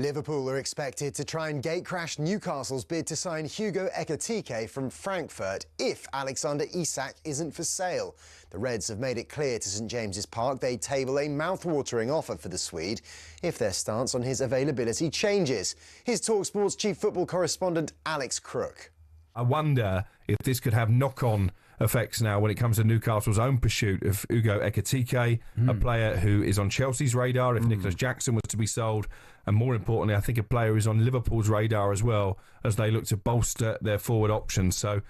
Liverpool are expected to try and gatecrash Newcastle's bid to sign Gyökeres from Frankfurt if Alexander Isak isn't for sale. The Reds have made it clear to St James's Park they'd table a mouth-watering offer for the Swede if their stance on his availability changes. Here's talkSPORT's chief football correspondent Alex Crook. I wonder if this could have knock-on effects now when it comes to Newcastle's own pursuit of Hugo Ekitike, a player who is on Chelsea's radar if Nicholas Jackson was to be sold, and more importantly, I think a player who's on Liverpool's radar as well as they look to bolster their forward options. So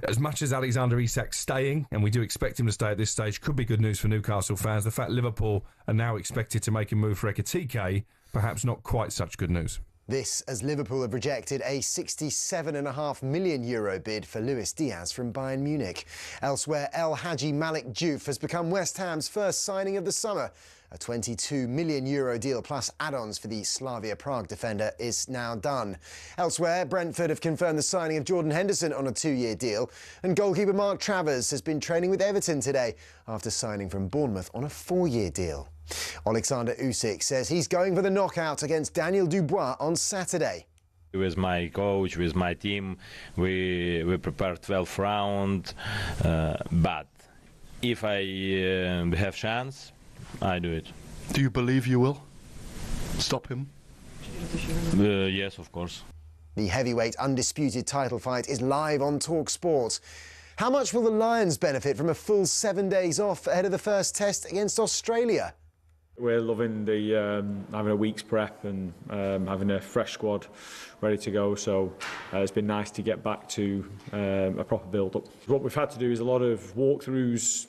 as much as Alexander Isak's staying, and we do expect him to stay at this stage, could be good news for Newcastle fans. The fact Liverpool are now expected to make a move for Ekitike, perhaps not quite such good news. This as Liverpool have rejected a €67.5 million bid for Luis Diaz from Bayern Munich. Elsewhere, El Hadji Malik Diouf has become West Ham's first signing of the summer. A €22 million deal plus add-ons for the Slavia Prague defender is now done. Elsewhere, Brentford have confirmed the signing of Jordan Henderson on a 2-year deal, and goalkeeper Mark Travers has been training with Everton today after signing from Bournemouth on a 4-year deal. Alexander Usyk says he's going for the knockout against Daniel Dubois on Saturday. With my coach, with my team, we prepared 12 rounds, but if I have chance, I do it. Do you believe you will stop him? Yes, of course. The heavyweight undisputed title fight is live on talkSPORT. How much will the Lions benefit from a full 7 days off ahead of the first test against Australia? We're loving the having a week's prep and having a fresh squad ready to go. So it's been nice to get back to a proper build-up. What we've had to do is a lot of walkthroughs,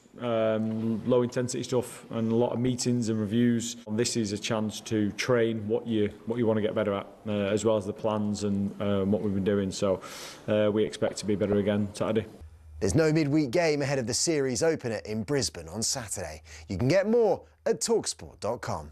low-intensity stuff, and a lot of meetings and reviews. And this is a chance to train what you want to get better at, as well as the plans and what we've been doing. So we expect to be better again Saturday. There's no midweek game ahead of the series opener in Brisbane on Saturday. You can get more at talksport.com.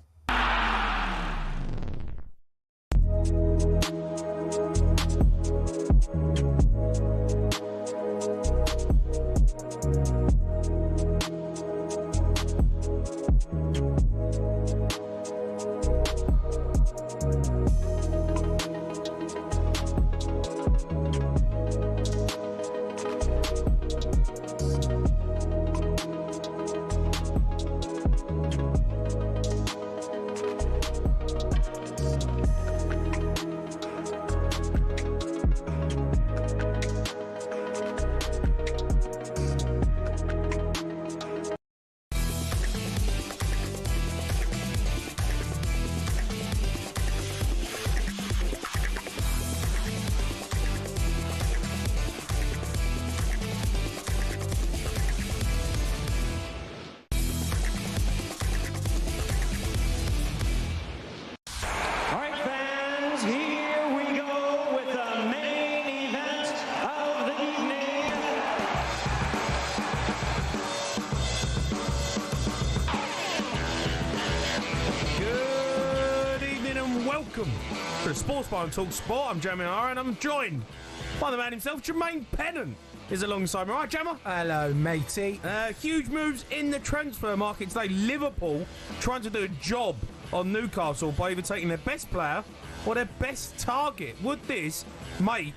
Welcome to the Sports Bar on talkSPORT. I'm Jamie O'Hara and I'm joined by the man himself, Jermaine Pennant, is alongside me. Right, Jammer? Hello, matey. Huge moves in the transfer market today. Liverpool trying to do a job on Newcastle by either taking their best player or their best target. Would this make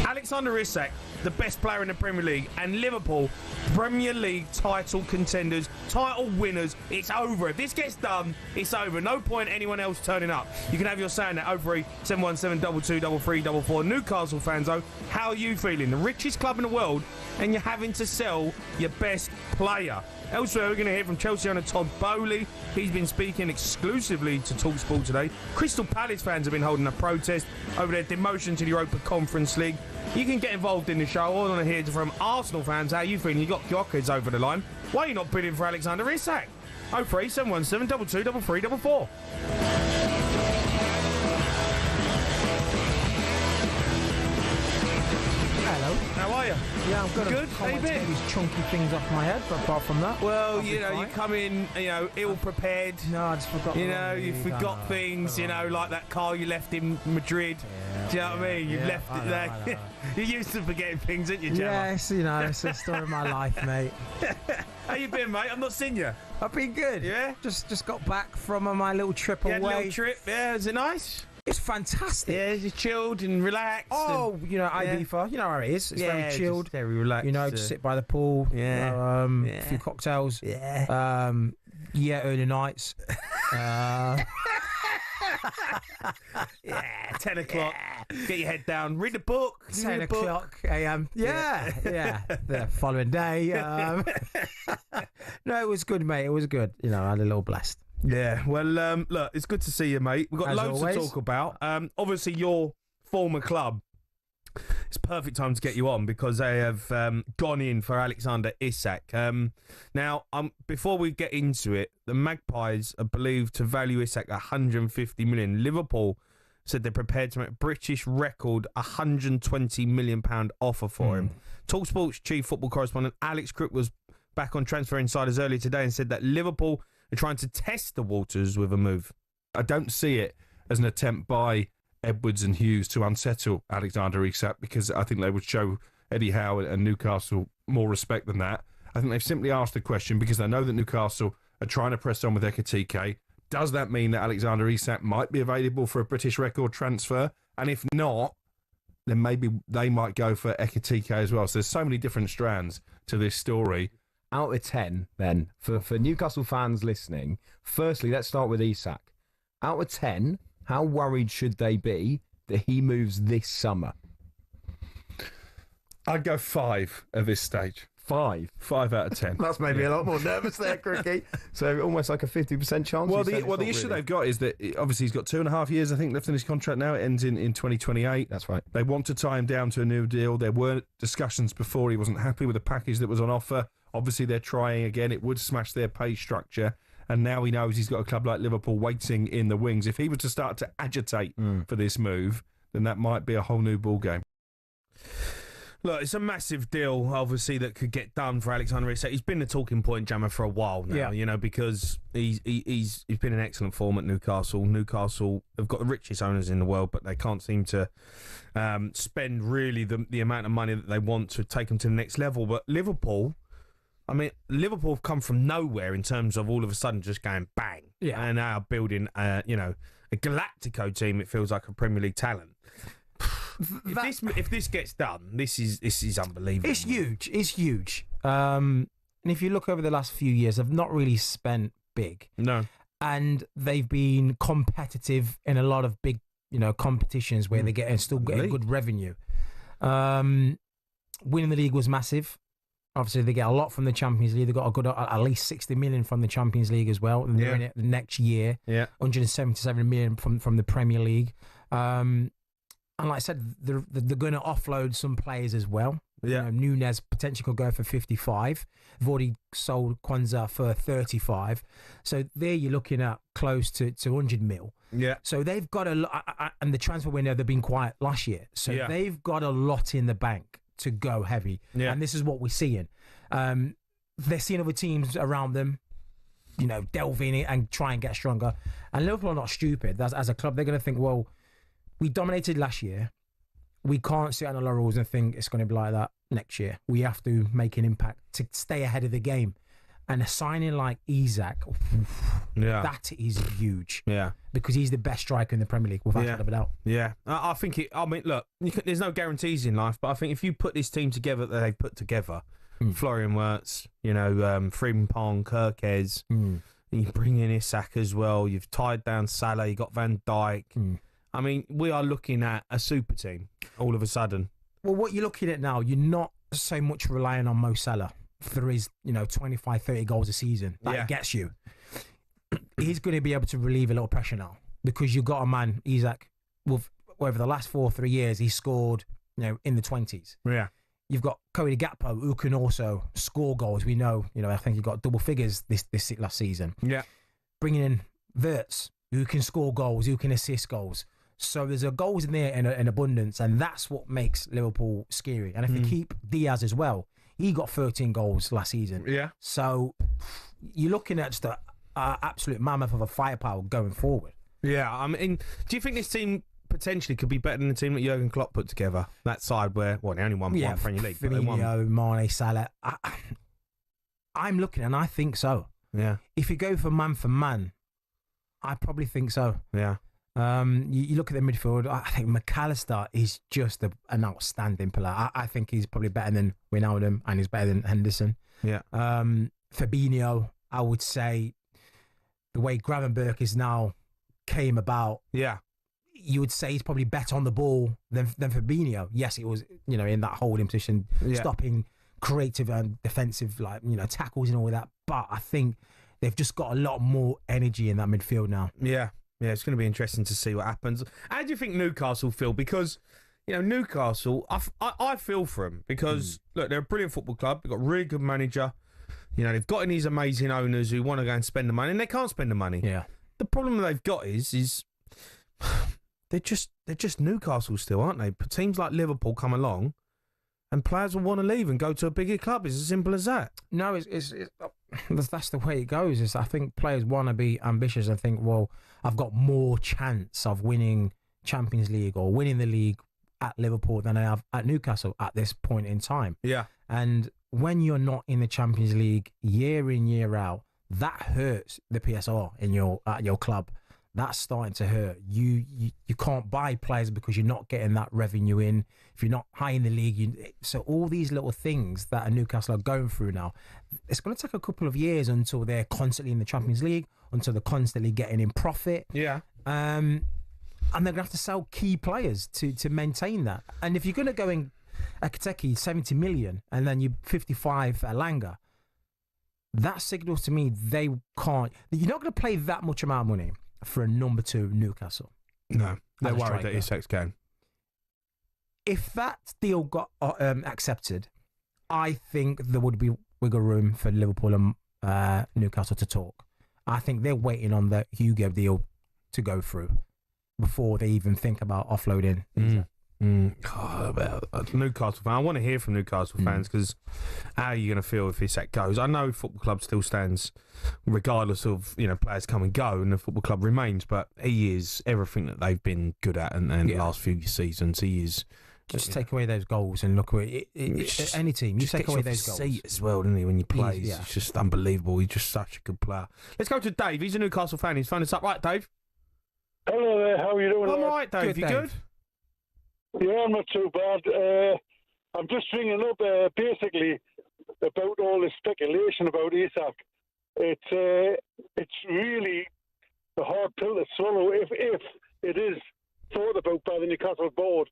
Alexander Isak the best player in the Premier League and Liverpool Premier League title contenders, title winners? It's over. If this gets done, it's over. No point anyone else turning up. You can have your say in that. 03 717 223344. Newcastle fans, though, how are you feeling? The richest club in the world, and you're having to sell your best player. Elsewhere, we're going to hear from Chelsea owner Todd Bowley. He's been speaking exclusively to talkSPORT today. Crystal Palace fans have been holding a protest over their demotion to the Europa Conference League. You can get involved in the show. I want to hear from Arsenal fans. How are you feeling? You got Gyökeres over the line. Why are you not bidding for Alexander Isak? 03 717 223344. Hello. How are you? Yeah, I'm good. Good? How you been? These chunky things off my head, but apart from that, well, you know, you come in, you know, ill-prepared. No, I just forgot. You know, you forgot things, you know, like that car you left in Madrid. Yeah, Do you know what I mean? You've left it there. You're used to forgetting things, aren't you, Gemma? Yes, you know, it's a story of my life, mate. How you been, mate? I've not seen you. I've been good. Yeah? Just got back from my little trip You had a away. little trip, yeah? Is it nice? It's fantastic. Yeah, you chilled and relaxed. Oh, you know, Ibiza. You know how it is. It's very chilled. Very relaxed. You know, just sit by the pool. Yeah. A few cocktails. Yeah. Early nights. Yeah, 10 o'clock. Get your head down. Read a book. 10 o'clock a.m. Yeah. The following day. No, it was good, mate. It was good. You know, I had a little blast. Yeah, well, look, it's good to see you, mate. We've got As loads always. to talk about. Obviously, your former club, it's perfect time to get you on because they have gone in for Alexander Isak. Now, before we get into it, the Magpies are believed to value Isak 150 million. Liverpool said they're prepared to make a British record £120 million offer for him. talkSPORT's chief football correspondent Alex Crook was back on Transfer Insiders earlier today and said that Liverpool are trying to test the waters with a move. I don't see it as an attempt by Edwards and Hughes to unsettle Alexander Isak because I think they would show Eddie Howe and Newcastle more respect than that. I think they've simply asked the question because they know that Newcastle are trying to press on with Ekitike. Does that mean that Alexander Isak might be available for a British record transfer? And if not, then maybe they might go for Ekitike as well. So there's so many different strands to this story. Out of 10, then, for Newcastle fans listening, firstly, let's start with Isak. Out of 10, how worried should they be that he moves this summer? I'd go 5 at this stage. 5? 5 out of 10. That's made me a lot more nervous there, Crookie. So almost like a 50% chance. Well, the issue they've got is that obviously he's got 2.5 years, I think, left in his contract now. It ends in 2028. That's right. They want to tie him down to a new deal. There were discussions before he wasn't happy with the package that was on offer. Obviously, they're trying again. It would smash their pay structure. And now he knows he's got a club like Liverpool waiting in the wings. If he was to start to agitate for this move, then that might be a whole new ball game. Look, it's a massive deal, obviously, that could get done for Alexander Isak. He's been the talking point, Jammer, for a while now, you know, because he's been in excellent form at Newcastle. Newcastle have got the richest owners in the world, but they can't seem to spend really the amount of money that they want to take them to the next level. But Liverpool have come from nowhere in terms of all of a sudden just going bang. Yeah. And now building, a Galactico team, it feels like a Premier League talent. If this gets done, this is unbelievable. It's huge. It's huge. And if you look over the last few years, they've not really spent big. No. And they've been competitive in a lot of big, competitions where they're still getting good revenue. Winning the league was massive. Obviously, they get a lot from the Champions League. They've got a good, at least 60 million from the Champions League as well. And they're in it the next year. Yeah. 177 million from the Premier League. And like I said, they're going to offload some players as well. Yeah. Nunez potentially could go for 55. They've already sold Kwanzaa for 35. So there you're looking at close to 100 mil. Yeah. So they've got a lot, and the transfer window, they've been quiet last year. So they've got a lot in the bank to go heavy. Yeah. And this is what we're seeing. They're seeing other teams around them, delve in it and try and get stronger. And Liverpool are not stupid. As a club, they're going to think, well, we dominated last year. We can't sit on the laurels and think it's going to be like that next year. We have to make an impact to stay ahead of the game. And a signing like Isak, that is huge. Yeah. Because he's the best striker in the Premier League, without a doubt. Yeah. I think look, there's no guarantees in life, but I think if you put this team together that they've put together, Florian Wirtz, Frimpong, Gyökeres, you bring in Isak as well, you've tied down Salah, you got Van Dijk. I mean, we are looking at a super team all of a sudden. Well, what you're looking at now, you're not so much relying on Mo Salah for his, 25, 30 goals a season. That gets you. He's going to be able to relieve a little pressure now because you've got a man, Isak, over the last 3 years, he scored, in the 20s. Yeah. You've got Cody Gakpo, who can also score goals. We know, I think he got double figures this last season. Yeah. Bringing in Wirtz, who can score goals, who can assist goals. So there's goals in there in abundance, and that's what makes Liverpool scary. And if you keep Diaz as well, he got 13 goals last season. Yeah. So you're looking at just an absolute mammoth of a firepower going forward. Yeah. I mean, do you think this team potentially could be better than the team that Jurgen Klopp put together? That side where, they only won one Premier League. Firmino, Mane, Salah. I'm looking, and I think so. Yeah. If you go for man, I probably think so. Yeah. You look at the midfield, I think McAllister is just an outstanding player. I think he's probably better than Wijnaldum and he's better than Henderson. Yeah. Fabinho, I would say, the way Gravenberch is now came about. Yeah. You would say he's probably better on the ball than Fabinho. Yes, it was, in that holding position, stopping creative and defensive, tackles and all that. But I think they've just got a lot more energy in that midfield now. Yeah. Yeah, it's going to be interesting to see what happens. How do you think Newcastle feel? Because, Newcastle, I feel for them because, look, they're a brilliant football club. They've got a really good manager. They've got in these amazing owners who want to go and spend the money, and they can't spend the money. Yeah. The problem they've got is they're just Newcastle still, aren't they? Teams like Liverpool come along, and players will want to leave and go to a bigger club. It's as simple as that. No, that's the way it goes. I think players want to be ambitious and think, well, I've got more chance of winning Champions League or winning the league at Liverpool than I have at Newcastle at this point in time. Yeah. And when you're not in the Champions League year in, year out, that hurts the PSR at your club. That's starting to hurt. You can't buy players because you're not getting that revenue in. If you're not high in the league, so all these little things that Newcastle are going through now, it's going to take a couple of years until they're constantly in the Champions League, until they're constantly getting in profit. Yeah. And they're going to have to sell key players to maintain that. And if you're going to go in Ekiteke 70 million and then you 55 Elanga, that signals to me they can't. You're not going to play that much amount of money for a number 2 Newcastle. No, they're worried that Isak's going. If that deal got accepted, I think there would be wiggle room for Liverpool and Newcastle to talk. I think they're waiting on the Hugo deal to go through before they even think about offloading. Newcastle fan. I want to hear from Newcastle fans because how are you going to feel if Isak goes? I know football club still stands regardless of players come and go and the football club remains, but he is everything that they've been good at and the last few seasons. He is. Just take away those goals and look at it. Any team, you take away those goals. Seat as well, doesn't he? When you play, it's just unbelievable. He's just such a good player. Let's go to Dave. He's a Newcastle fan. He's phoned us up, right, Dave? Hello there. How are you doing? I'm all right, Dave. You good? Yeah, I'm not too bad. I'm just ringing up basically about all this speculation about Isak. It's really a hard pill to swallow if it is thought about by the Newcastle board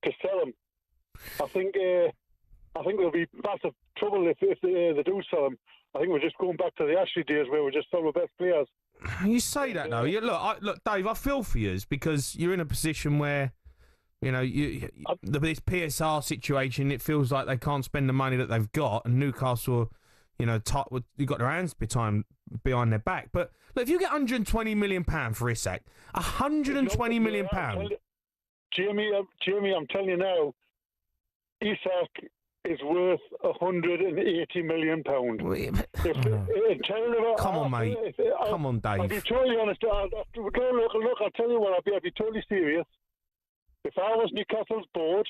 to sell him. I think there'll be massive trouble if they do sell him. I think we're just going back to the Ashley days where we just sell the best players. You say that now. Look, Dave, I feel for you because you're in a position where this PSR situation. It feels like they can't spend the money that they've got, and Newcastle, you've got their hands behind their back. But look, if you get £120 million for Isak, £120 million. Jamie, I'm telling you now, Isak is worth £180 million. Come on, mate. Come on, Dave. I'll be totally honest. Look, I'll tell you what, I'll be totally serious. If I was Newcastle's board,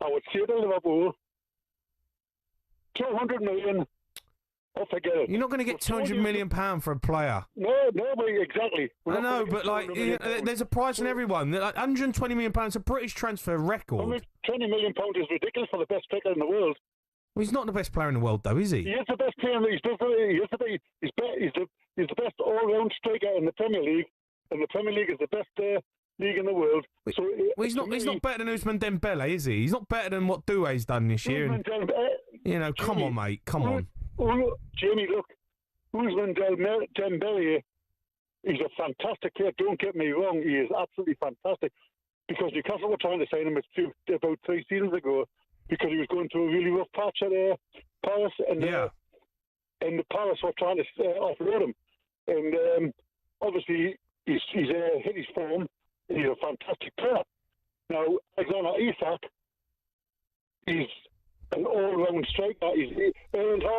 I would say to Liverpool, 200 million, I'll forget it. You're not going to get £200 million for a player. No, exactly. I know, but there's a price on everyone. Like £120 million, a British transfer record. £20 million is ridiculous for the best striker in the world. Well, he's not the best player in the world, though, is he? He is the best player. He's the best all-round striker in the Premier League, and the Premier League is the best league in the world. So he's not better than Ousmane Dembele, is he? He's not better than what Doué's done this year. Come on, mate. Come on. Jamie, look, Ousmane Dembele, he's a fantastic player. Don't get me wrong, he is absolutely fantastic. Because Newcastle were trying to sign him about 3 seasons ago because he was going through a really rough patch at Paris, and the Paris were trying to offload him. And obviously, he's hit his form. He's a fantastic player. Now, Alexander Isak, he's an all-round striker.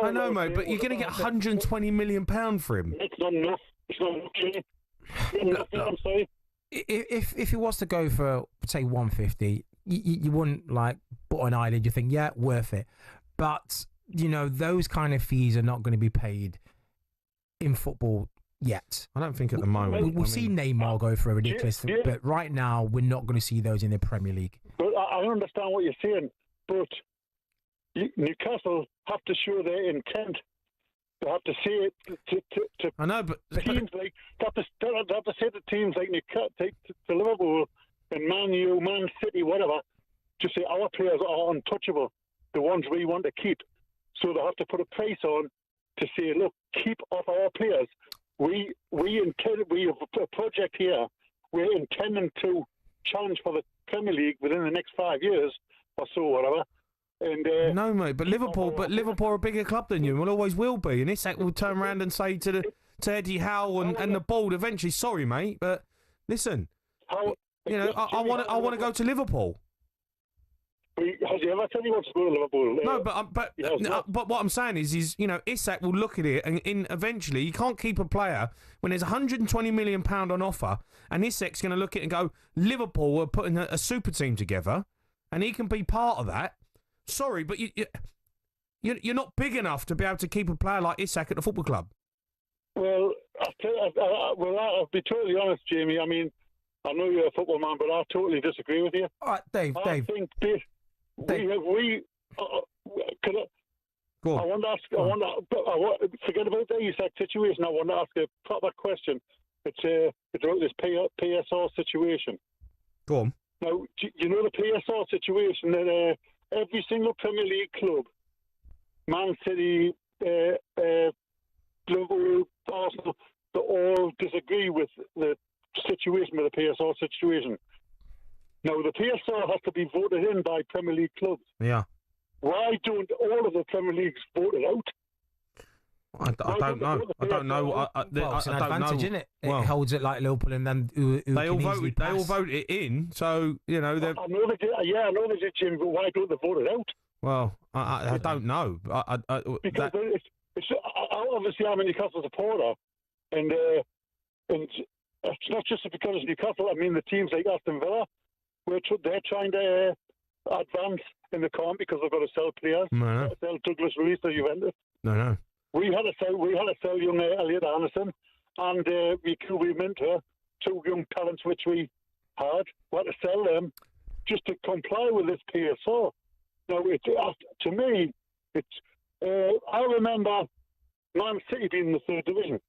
I know, mate, but you're going to get £120 million for him. It's not enough. It's not enough, Jimmy. I'm sorry. If he was to go for, say, 150, you wouldn't put an eyelid. You think, yeah, worth it. But those kind of fees are not going to be paid in football yet. I don't think at the moment. We've seen Neymar go for a ridiculous, but right now we're not going to see those in the Premier League. But I understand what you're saying, but Newcastle have to show their intent. They have to say it to I know, but teams like they have to say to teams like Newcastle, to Liverpool and Man U, Man City, whatever, to say our players are untouchable, the ones we want to keep. So they have to put a price on to say, look, keep off our players. We have a project here. We're intending to challenge for the Premier League within the next 5 years or so, whatever. And no, mate, but Liverpool are a bigger club than you, and will always will be. And Isak will turn around and say to Eddie Howe and the board eventually, sorry, mate, but listen, I want to go to Liverpool. Has he ever said he wants to go to Liverpool? No, but what I'm saying is Isak will look at it and eventually you can't keep a player when there's £120 million on offer, and Isak's going to look at it and go, Liverpool are putting a super team together, and he can be part of that. Sorry, but you're not big enough to be able to keep a player like Isak at the football club. Well, I'll be totally honest, Jamie. I mean, I know you're a football man, but I totally disagree with you. All right, Dave. I think Go on. I want to forget about the Isak situation. I want to ask a proper question. It's about this PSR situation. Go on. Now, you know the PSR situation that every single Premier League club, Man City, Liverpool, Arsenal, they all disagree with the situation, with the PSR situation. Now, the PSR has to be voted in by Premier League clubs. Yeah. Why don't all of the Premier Leagues vote it out? I don't know. I don't know. It's an advantage, isn't it? Well, it holds it like Liverpool, and then they all vote it in. So I know they did, Jim. But why don't they vote it out? Well, I don't know. Because obviously I'm a Newcastle supporter, and it's not just because it's Newcastle. I mean, the teams like Aston Villa, they're trying to advance in the comp because they've got to sell players. No. Sell Douglas Luiz to Juventus. No. We had to sell young Elliot Anderson and we Minter, two young talents which we had. We had to sell them just to comply with this PSR. Now, to me, I remember Man City being in the third division.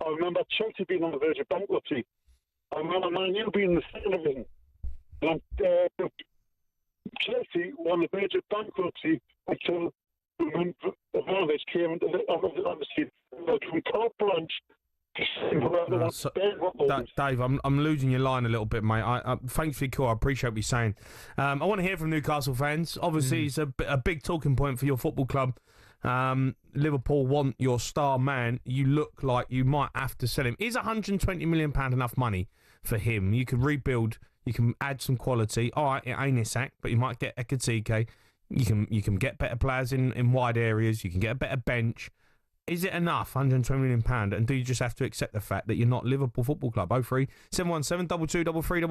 I remember Chelsea being on the verge of bankruptcy. I remember Man U being in the second division. And Chelsea were on the verge of bankruptcy until Alvarez came into obviously from carte blanche. Dave, I'm losing your line a little bit, mate. Thanks for your call. I appreciate what you're saying. I want to hear from Newcastle fans. Obviously, it's a big talking point for your football club. Liverpool want your star man. You look like you might have to sell him. Is £120 million enough money for him? You can rebuild. You can add some quality. All right, it ain't Isak, but you might get Ekatike. You can get better players in wide areas. You can get a better bench. Is it enough, £120 million? And do you just have to accept the fact that you're not Liverpool Football Club? 03 717 22 33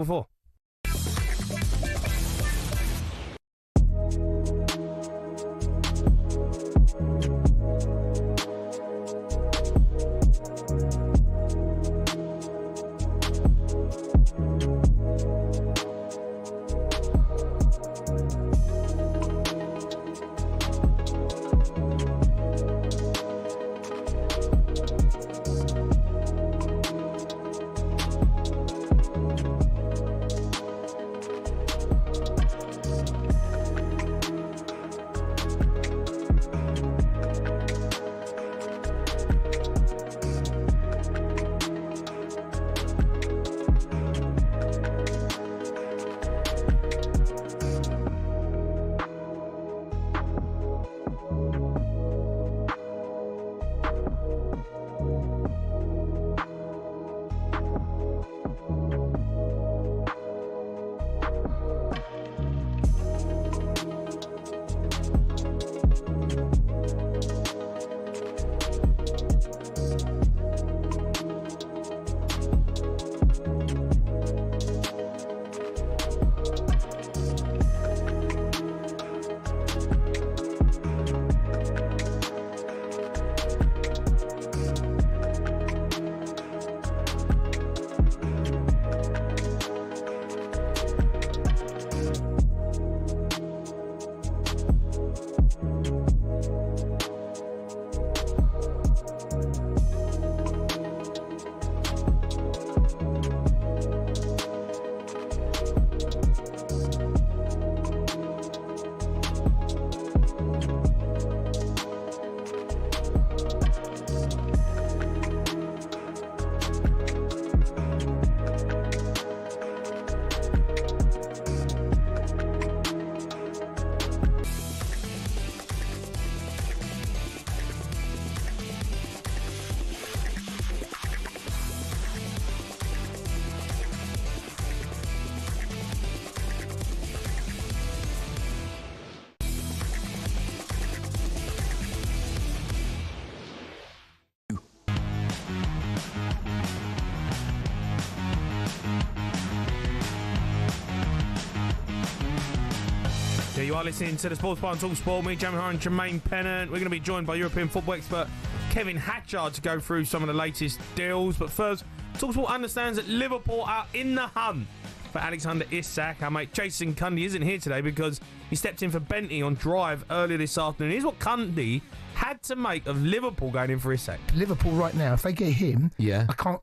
You are listening to the Sports Bar on talkSPORT. Me, Jamie O'Hara Jermaine Pennant. We're going to be joined by European football expert Kevin Hatchard to go through some of the latest deals. But first, talkSPORT understands that Liverpool are in the hunt for Alexander Isak. Our mate Jason Cundy isn't here today because he stepped in for Bentley on drive earlier this afternoon. Here's what Cundy had to make of Liverpool going in for Isak. Liverpool right now, if they get him, yeah, I can't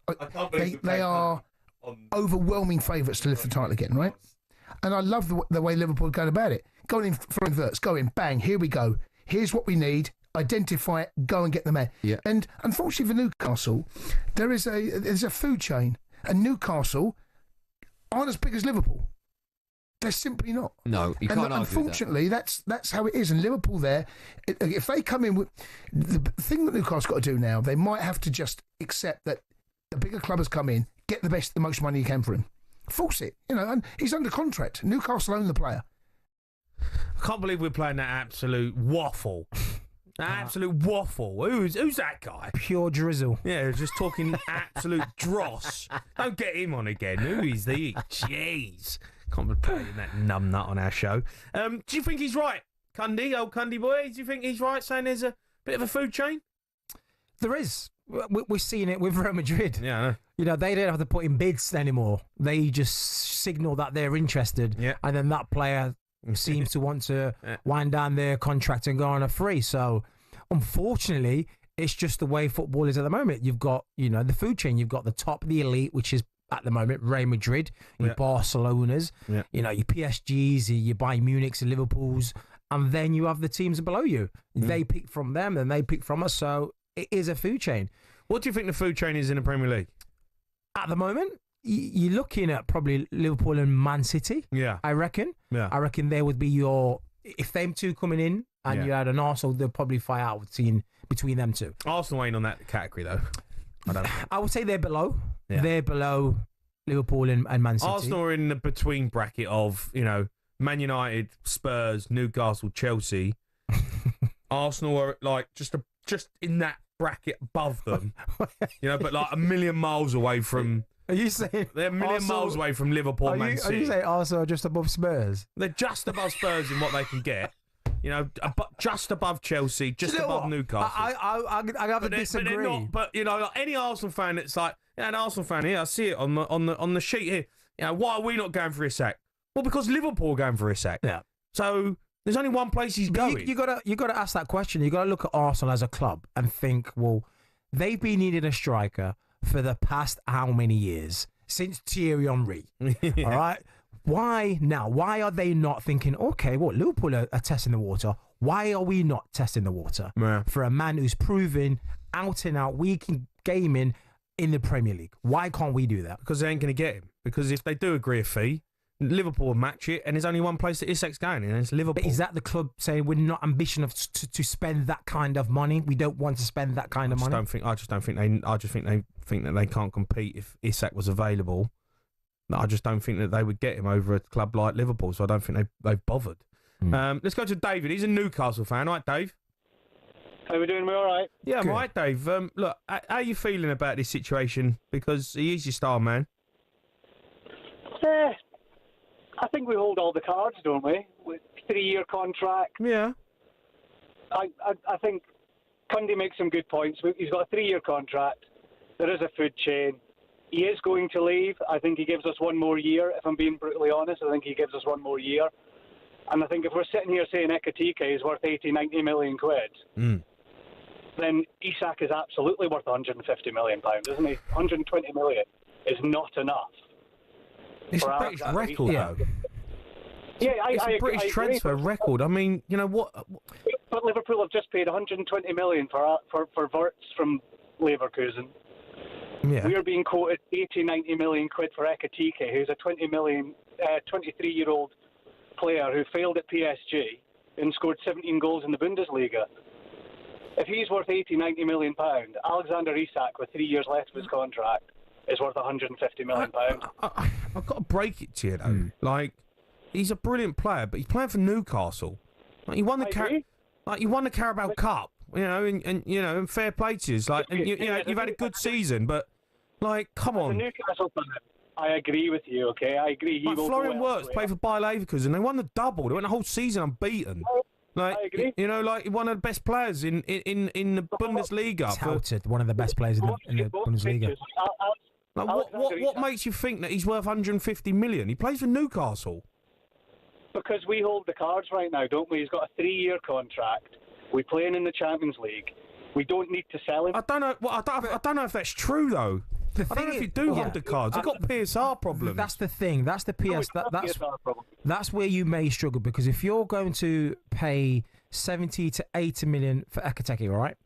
believe they are overwhelming favourites to lift the title again, right? And I love the way Liverpool are going about it. Going in for inverts, go in, bang, here we go. Here's what we need. Identify it, go and get the man. Yeah. And unfortunately for Newcastle, there's a food chain, and Newcastle aren't as big as Liverpool. They're simply not. No, you can't argue unfortunately, that's how it is. And Liverpool there, if they come in with the thing that Newcastle got to do now, they might have to just accept that the bigger club has come in, get the most money you can for him. Force it, and he's under contract. Newcastle own the player. I can't believe we're playing that absolute waffle. Absolute waffle. Who's that guy? Pure drizzle. Yeah, just talking absolute dross. Don't get him on again. Who is he? Jeez. Can't be playing that numbnut on our show. Do you think he's right, Cundy, old Cundy boy? Do you think he's right saying there's a bit of a food chain? There is. We're seeing it with Real Madrid. Yeah, I know. They don't have to put in bids anymore. They just signal that they're interested, and then that player seems to want to wind down their contract and go on a free. So, unfortunately, it's just the way football is at the moment. You've got, the food chain. You've got the top, the elite, which is at the moment Real Madrid, your Barcelonas, your PSGs, your Bayern Munichs, and Liverpools, and then you have the teams below you. They pick from them, and they pick from us. So it is a food chain. What do you think the food chain is in the Premier League? At the moment, you're looking at probably Liverpool and Man City. Yeah. I reckon. Yeah. I reckon there would be if them two coming in and you had an Arsenal, they'll probably fight out between them two. Arsenal ain't on that category, though. I would say they're below. Yeah. They're below Liverpool and Man City. Arsenal are in the between bracket of, Man United, Spurs, Newcastle, Chelsea. Arsenal are like just in that bracket above them. But like a million miles away from... Are you saying... They're a million miles away from Liverpool and Man City. Are you saying Arsenal are just above Spurs? They're just above Spurs in what they can get. Just above Chelsea, just above Newcastle. I have to disagree. But they're not. But like any Arsenal fan, it's like, an Arsenal fan here. I see it on the sheet here. Why are we not going for Isak? Well, because Liverpool are going for Isak. Yeah. So there's only one place he's going. You gotta ask that question. You gotta look at Arsenal as a club and think, well, they've been needing a striker for the past how many years? Since Thierry Henry. All right. Why now? Why are they not thinking, okay, well, Liverpool are testing the water. Why are we not testing the water for a man who's proven out and out week in gaming in the Premier League? Why can't we do that? Because they ain't going to get him. Because if they do agree a fee, Liverpool will match it, and there's only one place that Isak's going, and it's Liverpool. But is that the club saying we're not ambitious to spend that kind of money? We don't want to spend that kind of money. I just think they think that they can't compete if Isak was available. I just don't think that they would get him over a club like Liverpool, so I don't think they've bothered. Let's go to David. He's a Newcastle fan. All right, Dave? How are we doing? We all right? Yeah, I'm all right, Dave. Look, how are you feeling about this situation? Because he is your star man. I think we hold all the cards, don't we? With 3-year contract. Yeah. I think Cundy makes some good points. He's got a 3-year contract. There is a food chain. He is going to leave. I think he gives us one more year. If I'm being brutally honest, I think he gives us one more year. And I think if we're sitting here saying Ekatike is worth 80, 90 million quid, then Isak is absolutely worth 150 million pounds, isn't he? 120 million is not enough. It's a British record, though. Yeah, it's a British transfer record. I mean, what? But Liverpool have just paid 120 million for Wirtz from Leverkusen. Yeah. We're being quoted 80, 90 million quid for Ekatike, who's a 23-year-old player who failed at PSG and scored 17 goals in the Bundesliga. If he's worth 80, 90 million pounds, Alexander Isak, with 3 years left of his contract, is worth 150 million pounds. I've got to break it to you, though. Like, he's a brilliant player, but he's playing for Newcastle. Like, he won the Carabao Cup, and fair play to you. Like, and you've had a good season, but like, come on. As a Newcastle fan, I agree with you. Okay, I agree. He will Florian go Wirtz played for Bayer Leverkusen. They won the double. They went the whole season unbeaten. Like, I agree. You know, like one of the best players in the Bundesliga. Touted one of the best players in the Bundesliga. Like, what makes you think that he's worth 150 million? He plays for Newcastle. Because we hold the cards right now, don't we? He's got a 3-year contract. We're playing in the Champions League. We don't need to sell him. I don't know. Well, I don't know if that's true though. I don't know if you do hold the cards. You've got PSR problems. That's the thing. That's the that's where you may struggle, because if you're going to pay 70 to 80 million for Ekateke, right?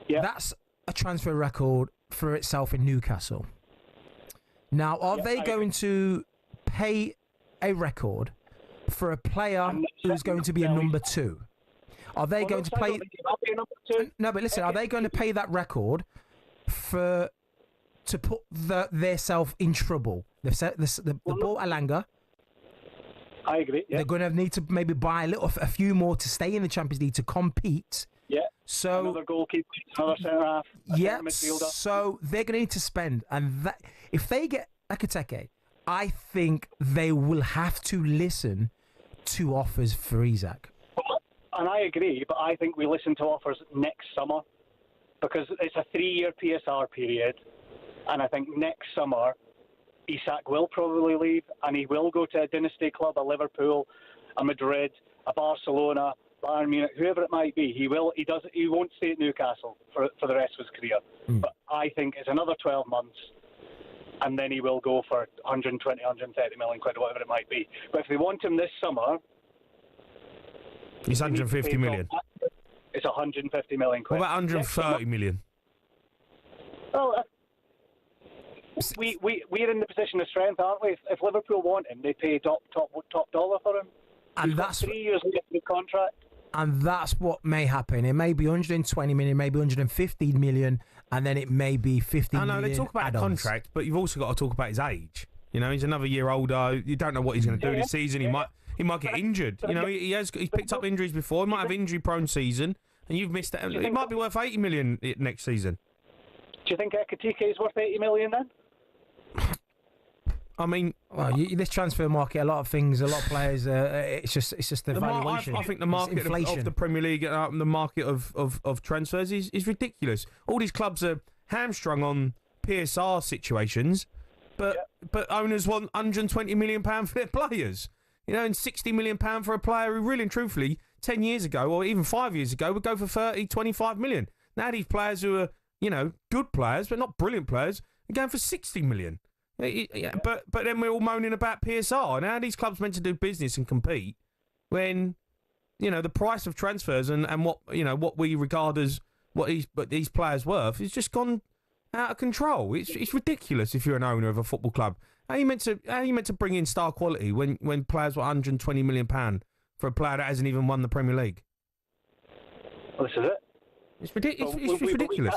Yeah. That's a transfer record for itself in Newcastle. Now, are they going to pay a record for a player who's going to be a number 2? Are they going to play? No, but listen, are they going to pay that record to put their self in trouble? The ball Alanga. I agree. Yeah. They're going to need to maybe buy a few more to stay in the Champions League to compete. Yeah. So another goalkeeper, another centre half. Yeah. So they're going to need to spend, and that if they get Ekateke, I think they will have to listen to offers for Isak. And I agree, but I think we listen to offers next summer, because it's a 3-year PSR period, and I think next summer Isak will probably leave, and he will go to a dynasty club, a Liverpool, a Madrid, a Barcelona, Bayern Munich, whoever it might be. He won't stay at Newcastle for the rest of his career. But I think it's another 12 months, and then he will go for 120, 130 million quid, whatever it might be. But if they want him this summer, it's 150 million. It's 150 million quid. What about 130 million? Well, we're in the position of strength, aren't we? If Liverpool want him, they pay top dollar for him. And that's 3 years left in the contract. And that's what may happen. It may be 120 million, maybe 150 million, and then it may be 50 million. I know they talk about a contract, but you've also got to talk about his age. You know, he's another year older. You don't know what he's going to do this season. He might get injured. You know, he's picked up injuries before. He might have injury-prone season, and you've missed it. It might be worth 80 million next season. Do you think Ekateke is worth 80 million then? I mean, this transfer market, a lot of players. It's just the valuation. I think the market of the Premier League and the market of transfers is ridiculous. All these clubs are hamstrung on PSR situations, but owners want 120 million pound for their players. You know, and 60 million pound for a player who really and truthfully 10 years ago or even 5 years ago would go for 30, 25 million. Now these players who are, you know, good players but not brilliant players are going for 60 million. But then we're all moaning about PSR. Now these clubs meant to do business and compete when, you know, the price of transfers and what, you know, what we regard as what these players worth is just gone out of control. It's ridiculous if you're an owner of a football club. How are you meant to bring in star quality when players want 120 million pound for a player that hasn't even won the Premier League? Well, this is it. It's ridiculous.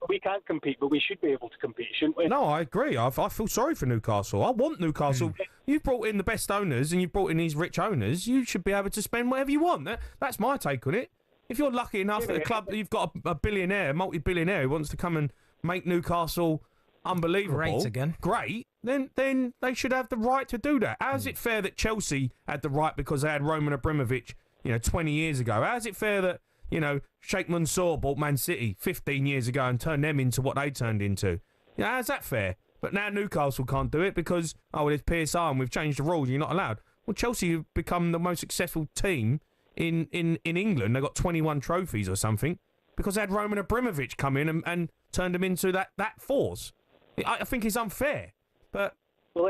We can't compete, but we should be able to compete, shouldn't we? No, I agree. I feel sorry for Newcastle. I want Newcastle. You've brought in the best owners and you've brought in these rich owners. You should be able to spend whatever you want. That's my take on it. If you're lucky enough at a club, you've got a billionaire, multi-billionaire who wants to come and make Newcastle unbelievable, great, then they should have the right to do that. How is it fair that Chelsea had the right because they had Roman Abramovich, 20 years ago? How is it fair that, Sheikh Mansour bought Man City 15 years ago and turned them into what they turned into? How's that fair? But now Newcastle can't do it because, there's PSR and we've changed the rules, you're not allowed. Well, Chelsea have become the most successful team in England. They got 21 trophies or something because they had Roman Abramovich come in and turned them into that force. I think it's unfair. But well,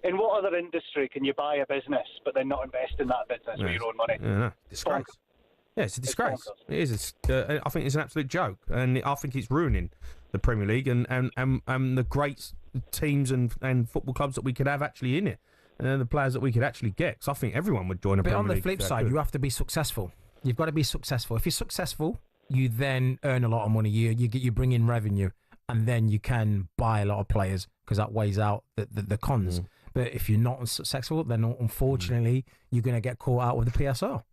in what other industry can you buy a business but then not invest in that business with your own money? No. Disgrace. Yeah, it's a disgrace. It is. I think it's an absolute joke, and I think it's ruining the Premier League and the great teams and football clubs that we could have actually in it, and the players that we could actually get. Because I think everyone would join a Premier League. But on the flip side, you have to be successful. You've got to be successful. If you're successful, you then earn a lot of money. You bring in revenue, and then you can buy a lot of players because that weighs out the cons. But if you're not successful, then unfortunately you're going to get caught out with the PSR.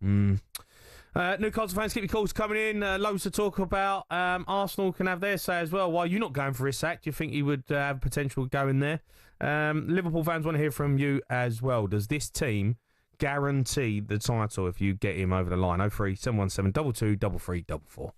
Newcastle fans, keep your calls coming in. Loads to talk about. Arsenal can have their say as well. Why are you not going for Isak? Do you think he would have potential going there? Liverpool fans want to hear from you as well. Does this team guarantee the title if you get him over the line? 03 717 22 3344.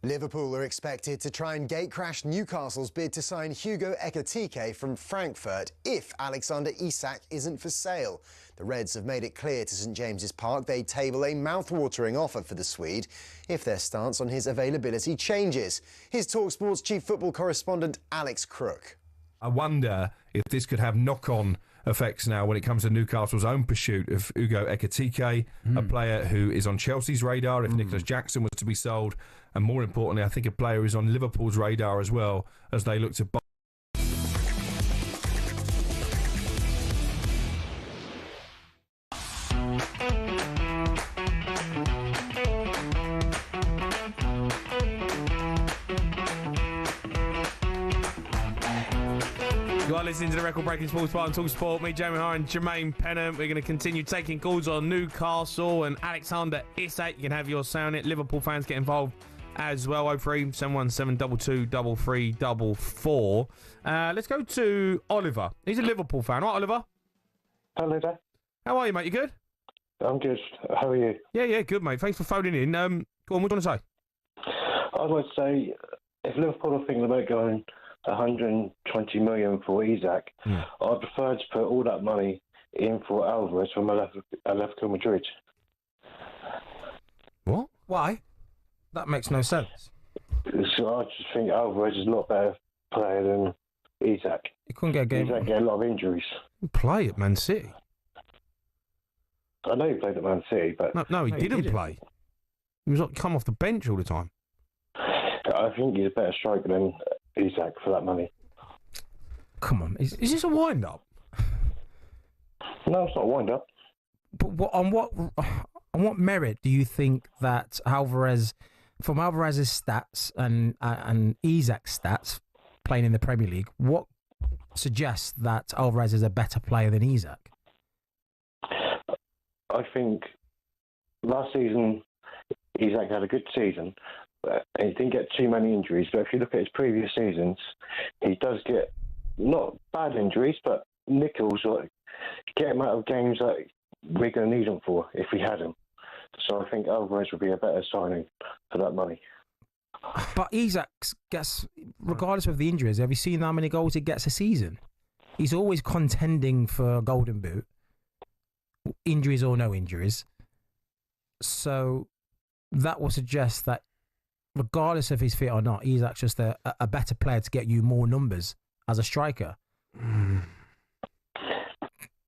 Liverpool are expected to try and gatecrash Newcastle's bid to sign Gyökeres from Frankfurt if Alexander Isak isn't for sale. The Reds have made it clear to St James's Park they'd table a mouth-watering offer for the Swede if their stance on his availability changes. Here's talkSPORT's chief football correspondent Alex Crook. I wonder if this could have knock-on effects now when it comes to Newcastle's own pursuit of Ugo Ekitike, a player who is on Chelsea's radar if Nicholas Jackson was to be sold, and more importantly, I think a player who's on Liverpool's radar as well as they look to buy. You are listening to the record-breaking sports part on talkSPORT. Me, Jamie O'Hara and Jermaine Pennant. We're going to continue taking calls on Newcastle and Alexander Isak. You can have your say on it. Liverpool fans get involved as well. 03 717 22 3344. Let's go to Oliver. He's a Liverpool fan. Right, Oliver? Hello there. How are you, mate? You good? I'm good. How are you? Yeah, good, mate. Thanks for phoning in. Go on, what do you want to say? I'd like to say, if Liverpool are thinking about going 120 million for Isak, I'd prefer to put all that money in for Alvarez from Atletico Madrid. What? Why? That makes no sense. So I just think Alvarez is a lot better player than Isak. He couldn't get a game. Isak get a lot of injuries. Play at Man City. I know he played at Man City, but no, he didn't play. He was like come off the bench all the time. I think he's a better striker than Isak for that money. Come on, is this a wind-up? No, it's not a wind-up. But on what merit do you think that Alvarez, from Alvarez's stats and Isak's stats, playing in the Premier League, what suggests that Alvarez is a better player than Isak? I think last season Isak had a good season, he didn't get too many injuries, but if you look at his previous seasons, he does get not bad injuries, but nickels, like get him out of games that we're going to need him for if we had him. So I think Alvarez would be a better signing for that money. But Isak gets, regardless of the injuries, have you seen how many goals he gets a season? He's always contending for a golden boot, injuries or no injuries. So that will suggest that regardless if he's fit or not, Isak's just a better player to get you more numbers as a striker.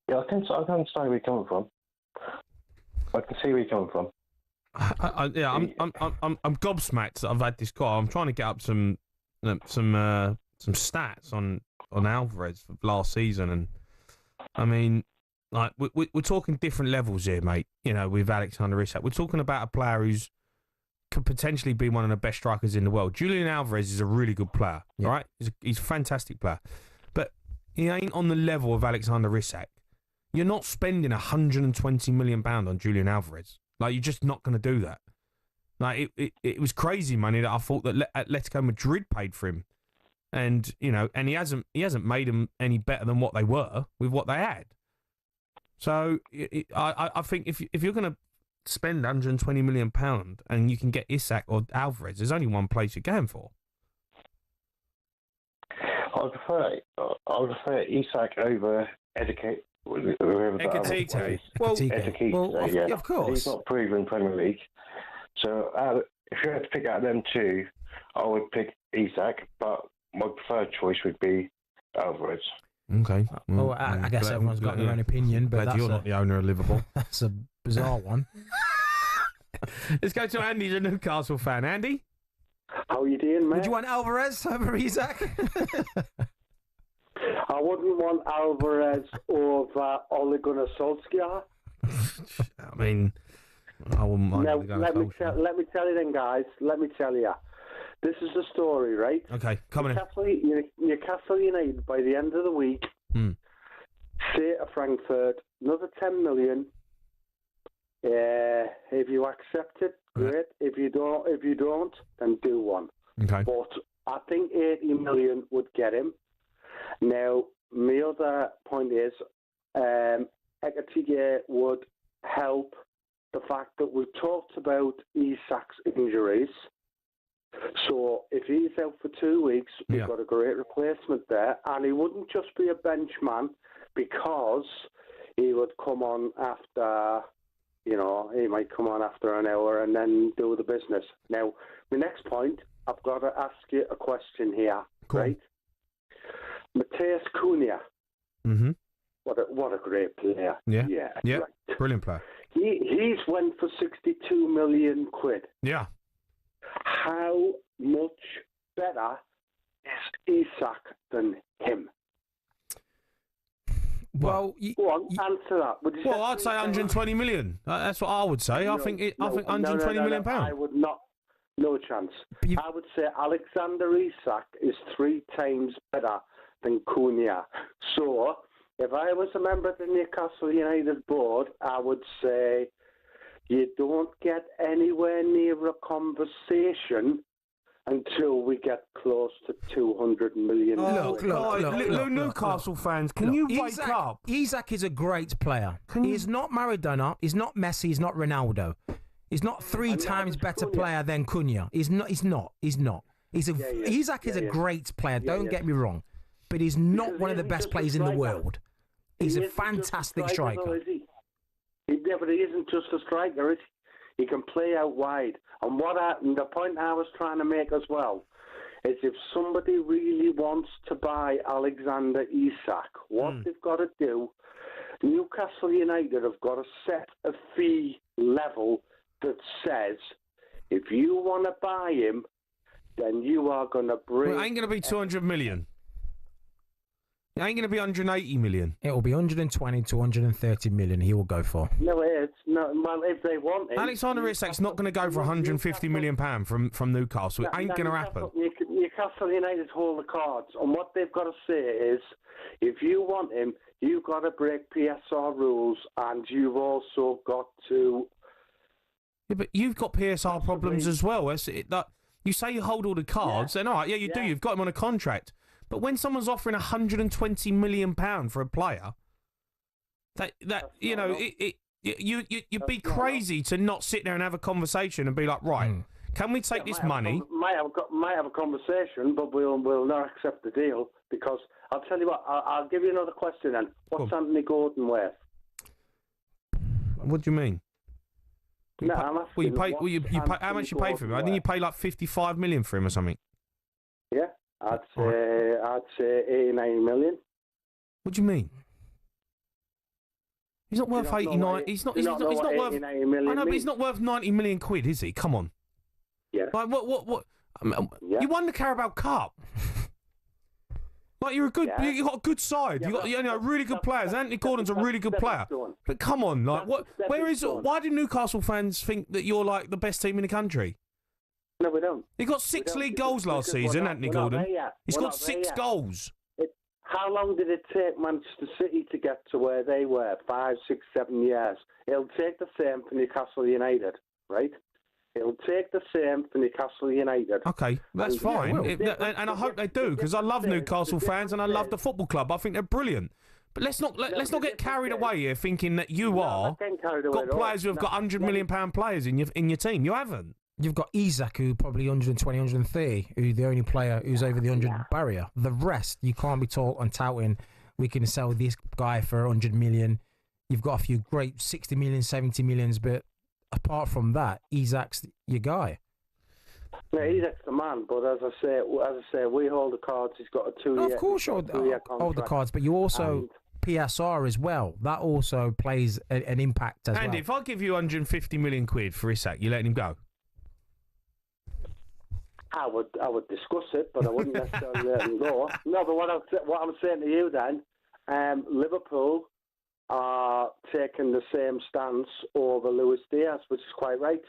Yeah, I can understand where you're coming from. I can see where you're coming from. I'm gobsmacked that I've had this call. I'm trying to get up some stats on Alvarez for last season, and I mean, like we're talking different levels here, mate. You know, with Alexander Isak, we're talking about a player who's could potentially be one of the best strikers in the world. Julian Alvarez is a really good player, right? He's a fantastic player, but he ain't on the level of Alexander Isak. You're not spending £120 million on Julian Alvarez. Like, you're just not going to do that. Like, it was crazy money that I thought that Atletico Madrid paid for him, and you know, and he hasn't made them any better than what they were with what they had. So I think if you're going to spend £120 million and you can get Isak or Alvarez, there's only one place you're going for. I would prefer Isak over Ekitike. Ekitike. Well, yeah. Of course. He's not proven in Premier League. So if you had to pick out them two, I would pick Isak, but my preferred choice would be Alvarez. Okay. Well, I guess everyone's got their own opinion, but glad you're not the owner of Liverpool. That's a bizarre one. Let's go to Andy, the Newcastle fan. Andy? How are you doing, mate? Would you want Alvarez over Isak? I wouldn't want Alvarez over Ole Gunnar Solskjaer. I mean, I wouldn't mind. Now, let me tell you then, guys. Let me tell you. This is the story, right? Okay, come on in. Newcastle United, by the end of the week, say to Frankfurt, another 10 million. If you accept it, great. If you don't, then do one. Okay. But I think 80 million would get him. Now, my other point is, Ekitike would help the fact that we've talked about Isak's injuries. So if he's out for 2 weeks, we've got a great replacement there. And he wouldn't just be a bench man, because he would come on after, you know, he might come on after an hour and then do the business. Now, my next point, I've got to ask you a question here, right? Matheus Cunha. Mm-hmm. What a great player. Yeah. Right. Brilliant player. He's went for 62 million quid. Yeah. How much better is Isak than him? Well, go on, answer that. Well, I'd say 120 million. That's what I would say. I think 120 million pounds. I would not. No chance. I would say Alexander Isak is 3 times better than Cunha. So, if I was a member of the Newcastle United board, I would say you don't get anywhere near a conversation until we get close to 200 million. Look, Newcastle fans, can you wake up? Isak is a great player. He's not Maradona. He's not Messi. He's not Ronaldo. He's not 3 times better player than Cunha. He's not. Isak is a great player. Don't get me wrong, but he's not one of the best players in the world. He's a fantastic striker. He isn't just a striker, is he? He can play out wide. And the point I was trying to make as well is, if somebody really wants to buy Alexander Isak, what they've got to do, Newcastle United have got to set a fee level that says, if you want to buy him, then you are going to bring... Well, it ain't going to be 200 million. It ain't going to be 180 million. It will be 120 to 130 million he will go for. No, it's not. Well, if they want it... Alexander Isak's not going to go for 150 million pound from Newcastle. It ain't going to happen. Newcastle United hold the cards, and what they've got to say is, if you want him, you've got to break PSR rules, and you've also got to... Yeah, but you've got PSR problems as well. You say you hold all the cards, and all right, you do. You've got him on a contract. But when someone's offering £120 million for a player, you'd be crazy to not sit there and have a conversation and be like, right, can we take this money? Might have a conversation, but we'll not accept the deal because I'll tell you what. I'll give you another question then. What's Anthony Gordon worth? What do you mean? No, I'm asking. How much you pay for him? I think you pay like 55 million for him or something. Yeah, I'd say 89 million. What do you mean? He's not worth 89. He's not worth 89 million. I know, but he's not worth 90 million quid, is he? Come on. Yeah. Like what? You won the Carabao Cup. Like you got a good side. You got really good players. Anthony Gordon's a really good player. But come on, like what? Why do Newcastle fans think that you're like the best team in the country? No, we don't. He got 6 league goals last season, Anthony Gordon. He's got 6 goals. How long did it take Manchester City to get to where they were? 5, 6, 7 years. It'll take the same for Newcastle United, right? It'll take the same for Newcastle United. Okay, that's fine. And I hope they do, because I love Newcastle fans and I love the football club. I think they're brilliant. But let's not get carried away here thinking that you got players who have got £100 million players in your team. You haven't. You've got Isak, who probably 120, 130, who's the only player who's over the 100 barrier. The rest, you can't be taught on touting, we can sell this guy for 100 million. You've got a few great 60 million, 70 millions, but apart from that, Isak's your guy. Yeah, Isak's the man, but as I say, we hold the cards. He's got a 2-year. Of course, you hold the cards, but you also PSR as well. That also plays an impact as well. And if I give you 150 million quid for Isak, you letting him go? I would discuss it, but I wouldn't necessarily let him go. No, but what I'm saying to you then, Liverpool are taking the same stance over Luis Diaz, which is quite right.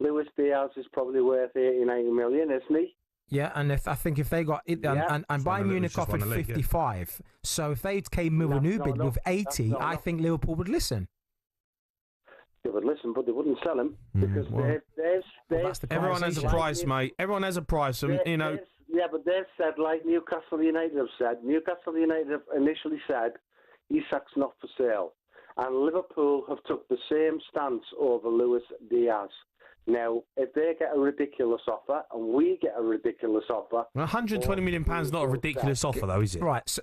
Luis Diaz is probably worth 89 million, isn't he? Yeah, and I think if they got it, and Bayern Munich offered 55, so if they came with a new bid with 80, I think Liverpool would listen. They would listen, but they wouldn't sell him because everyone has a price, mate. Everyone has a price, and Yeah, but they've said, like Newcastle United have said. Newcastle United have initially said Isak's not for sale, and Liverpool have took the same stance over Luis Diaz. Now, if they get a ridiculous offer and we get a ridiculous offer, £120 million is not a ridiculous offer, though, is it? Right. So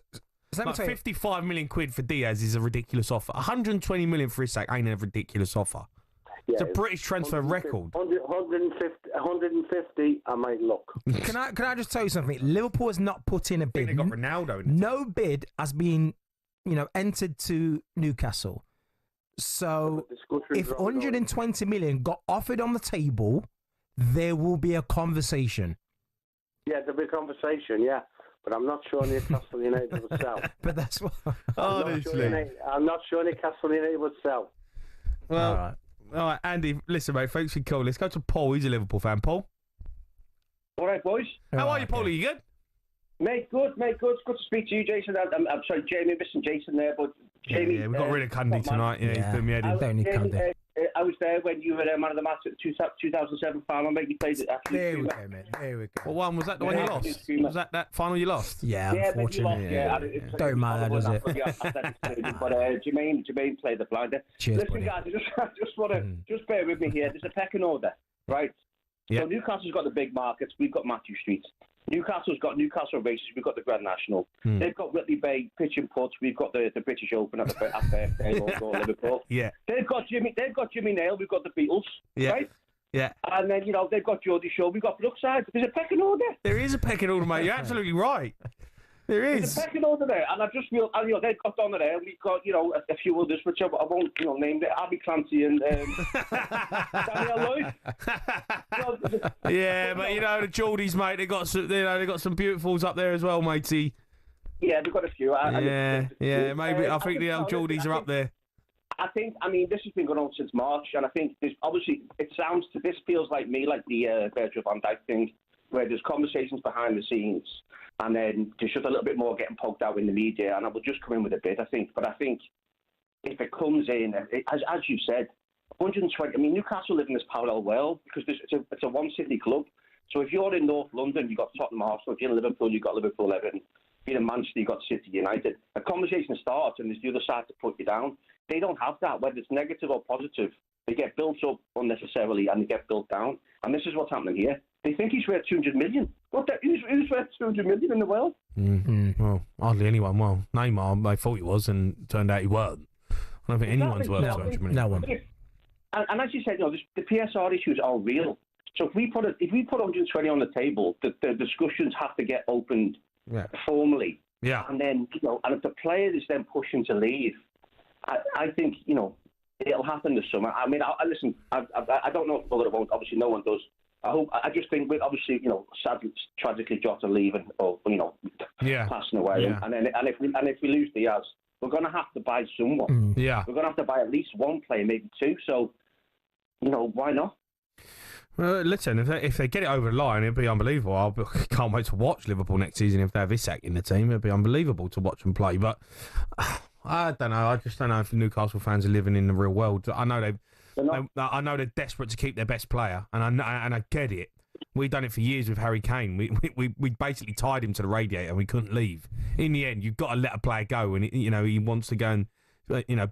like 55 million quid for Diaz is a ridiculous offer. 120 million for Isak ain't a ridiculous offer. It's a British transfer record. 150, I might look. Can I just tell you something? Liverpool has not put in a bid. They got Ronaldo. No bid has been, entered to Newcastle. So if 120 million got offered on the table, there will be a conversation. Yeah, there'll be a conversation. Yeah. But I'm not sure Newcastle United would sell. But that's what... Honestly. I'm not sure Newcastle United would sell. Well, all right, Andy, listen, mate, thanks for calling. Let's go to Paul. He's a Liverpool fan. Paul? All right, boys. How are you, Paul? Are you good? Mate, good. It's good to speak to you, Jason. I'm sorry, Jamie, missing Jason there, but Jamie... Yeah, we got rid of Cundy tonight. Yeah, he's doing me head in. I was there when you were man of the match at the 2007 final, mate. You played it. There we go, mate. There we go. What one was that? The one you lost? Was that final you lost? Yeah, unfortunately. Don't matter, does it? But Jermaine played the blinder. Cheers, listen, buddy. guys, I just want to just bear with me here. There's a pecking order, right? Yeah. So Newcastle's got the big markets. We've got Matthew Street. Newcastle's got Newcastle races. We've got the Grand National. They've got Whitley Bay pitch and puts. We've got the British Open at Liverpool. Yeah. They've got Jimmy Nail. We've got the Beatles. Yeah. Right. Yeah. And then they've got Geordie Shaw. We've got Brookside. There's a pecking order. There is a pecking order, mate. You're absolutely right. There is. There's a pecking order there, and I just feel, they've got Donna there. We've got a few others, which I won't name. Abby Clancy and Daniel Lloyd. Yeah, but the Geordies, mate. They got some. They got some beautifuls up there as well, matey. Yeah, they've got a few. Maybe I think the old Geordies are up there. I mean, this has been going on since March, and I think this feels like the Virgil van Dijk thing, where there's conversations behind the scenes, and then there's just a little bit more getting poked out in the media, and I will just come in with a bid, I think. But I think if it comes in, as you said, 120. I mean, Newcastle live in this parallel world because it's a one city club. So if you're in North London, you've got Tottenham Arsenal. If you're in Liverpool, you've got Liverpool Everton. If you're in Manchester, you've got City United. A conversation starts and there's the other side to put you down. They don't have that, whether it's negative or positive. They get built up unnecessarily and they get built down. And this is what's happening here. They think he's worth 200 million. Who's worth 200 million in the world? Well, hardly anyone. Well, Neymar, they thought he was, and turned out he weren't. I don't think anyone's worth 200 million. No one. And as you said, the PSR issues are real. So if we put 120 on the table, the discussions have to get opened formally. Yeah. And then, and if the player is then pushing to leave, I think, it'll happen this summer. I mean, listen, I don't know whether it won't. Obviously, no one does. I just think, with obviously, sadly, tragically, Jota leaving or passing away, and if we lose Diaz, we're going to have to buy someone. Yeah, we're going to have to buy at least one player, maybe two. So, why not? Well, listen, if they get it over the line, it'll be unbelievable. I can't wait to watch Liverpool next season if they have Isak in the team. It'll be unbelievable to watch them play. But I don't know. I just don't know if Newcastle fans are living in the real world. I know they're desperate to keep their best player, and I get it. We've done it for years with Harry Kane. We basically tied him to the radiator and we couldn't leave. In the end, you've got to let a player go, and he wants to go and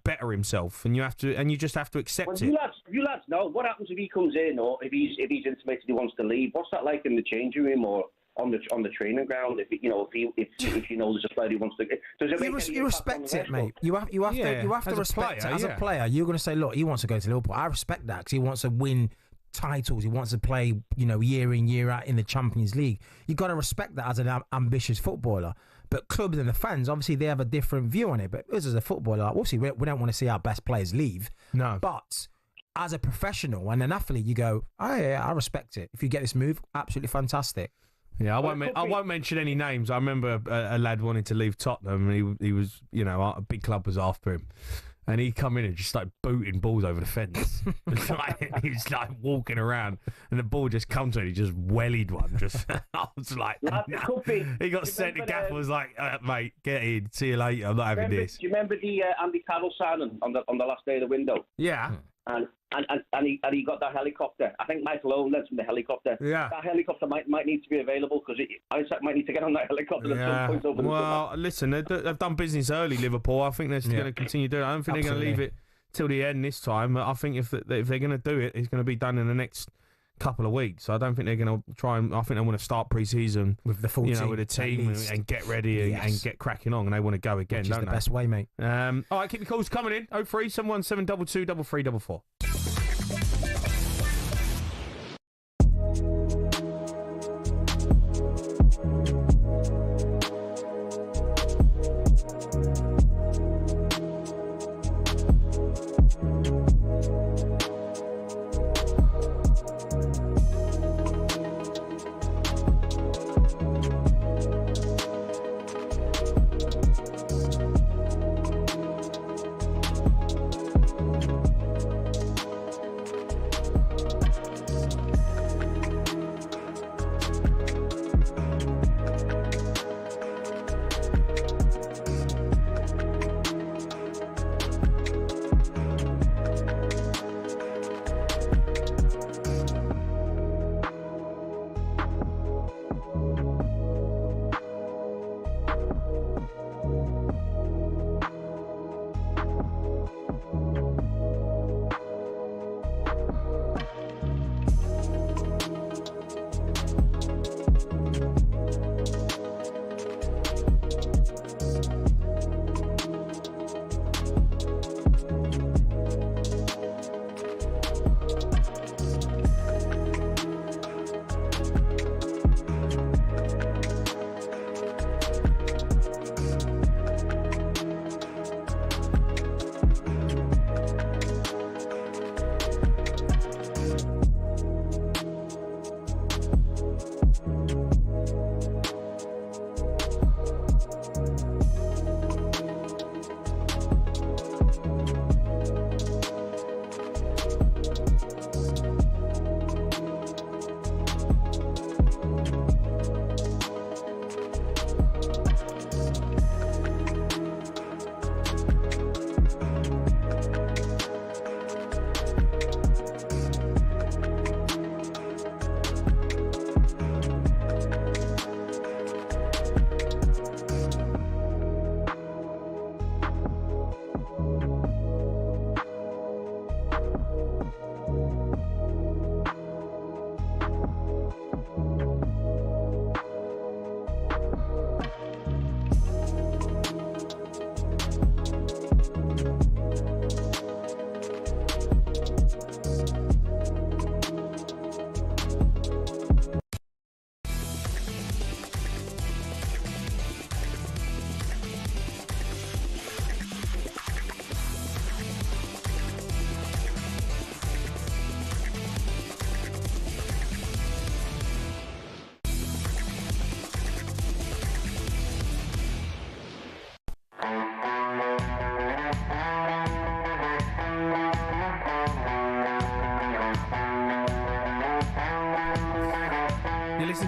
better himself, and you just have to accept it. You lads know what happens if he comes in, or if he's intimated he wants to leave. What's that like in the changing room or on the training ground? If there's a player who wants to, does it you respect it, mate. You have to respect it. As a player, you're going to say, look, he wants to go to Liverpool. I respect that because he wants to win titles. He wants to play, year in, year out in the Champions League. You've got to respect that as an ambitious footballer. But clubs and the fans, obviously, they have a different view on it. But us as a footballer, obviously, we don't want to see our best players leave. No. But as a professional and an athlete, you go, I respect it. If you get this move, absolutely fantastic. Yeah, I won't mention any names. I remember a lad wanted to leave Tottenham, and he was, a big club was after him. And he come in and just started booting balls over the fence. He was like walking around, and the ball just comes to him. He just wellied one. I was like, he got sent to Gaffer. Was like, mate, get in. See you later. I'm not having this. Do you remember the Andy Carroll signing on the last day of the window? Yeah. And he got that helicopter. I think Michael Owen lent him the helicopter. Yeah. That helicopter might need to be available because Isak might need to get on that helicopter at some point over the summer. Listen, they've done business early, Liverpool. I think they're going to continue doing it. I don't think they're going to leave it till the end this time. I think if they're going to do it, it's going to be done in the next couple of weeks. I don't think they're going to try and. I think they want to start pre-season with the full team, with a team and get ready and get cracking on, and they want to go again. Which is the best way, mate. All right, keep your calls coming in. 03 717 22 3344.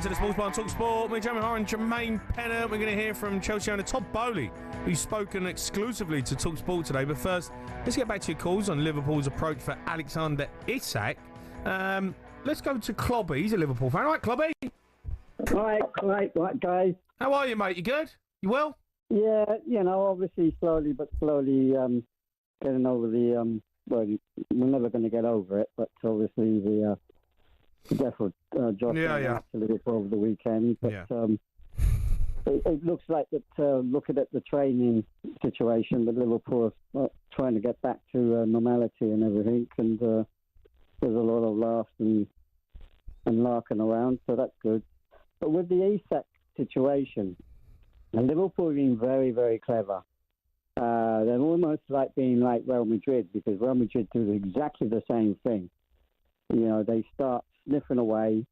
to the Sports Bar on talkSPORT with Jamie O'Hara and Jermaine Pennant. We're going to hear from Chelsea owner Todd Bowley, who's spoken exclusively to talkSPORT today. But first, let's get back to your calls on Liverpool's approach for Alexander Isak. Let's go to Clobby. He's a Liverpool fan. All right, Clobby? Right, guys. How are you, mate? You good? You well? Yeah, obviously slowly getting over the... well, we're never going to get over it, but obviously the death of Josh to Liverpool over the weekend. But it looks like that, looking at the training situation, that Liverpool are trying to get back to normality and everything, and there's a lot of laughs and larking around, so that's good. But with the Isak situation, Liverpool have been very, very clever. They're almost like being like Real Madrid, because Real Madrid do exactly the same thing. They start sniffing away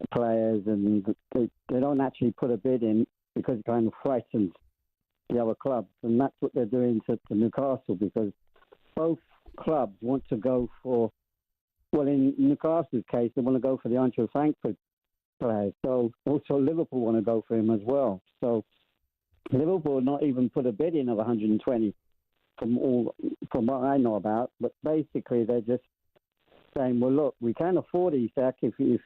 the players, and they don't actually put a bid in because it kind of frightens the other clubs. And that's what they're doing to Newcastle, because both clubs want to go for, well, in Newcastle's case, they want to go for the Eintracht Frankfurt player. So also Liverpool want to go for him as well. So Liverpool not even put a bid in of 120 from what I know about, but basically they're just saying, well, look, we can afford Isak if if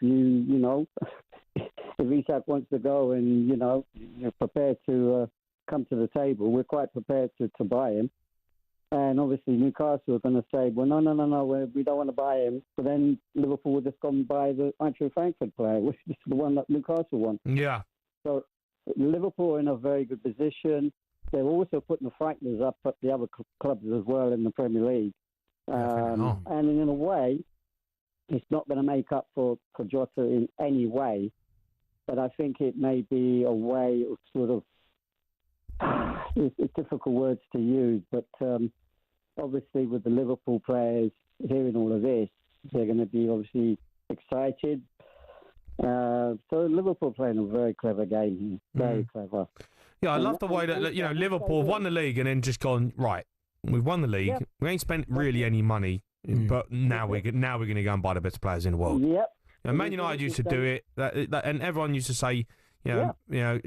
Isak wants to go and you're prepared to come to the table, we're quite prepared to buy him. And obviously Newcastle are going to say, well, no, we don't want to buy him. But then Liverpool will just go and buy the Eintracht Frankfurt player, which is the one that Newcastle wants. Yeah. So Liverpool are in a very good position. They're also putting the frighteners up at the other clubs as well in the Premier League. And in a way, it's not going to make up for Jota in any way. But I think it may be a way of sort of, it's difficult words to use, but obviously with the Liverpool players hearing all of this, they're going to be obviously excited. So Liverpool playing a very clever game here, very clever. Yeah, I love the way that Liverpool have won the league and then just gone, right, we've won the league. Yep. We ain't spent really any money, but now we're going to go and buy the best players in the world. Yep. Man United used to do it, and everyone used to say,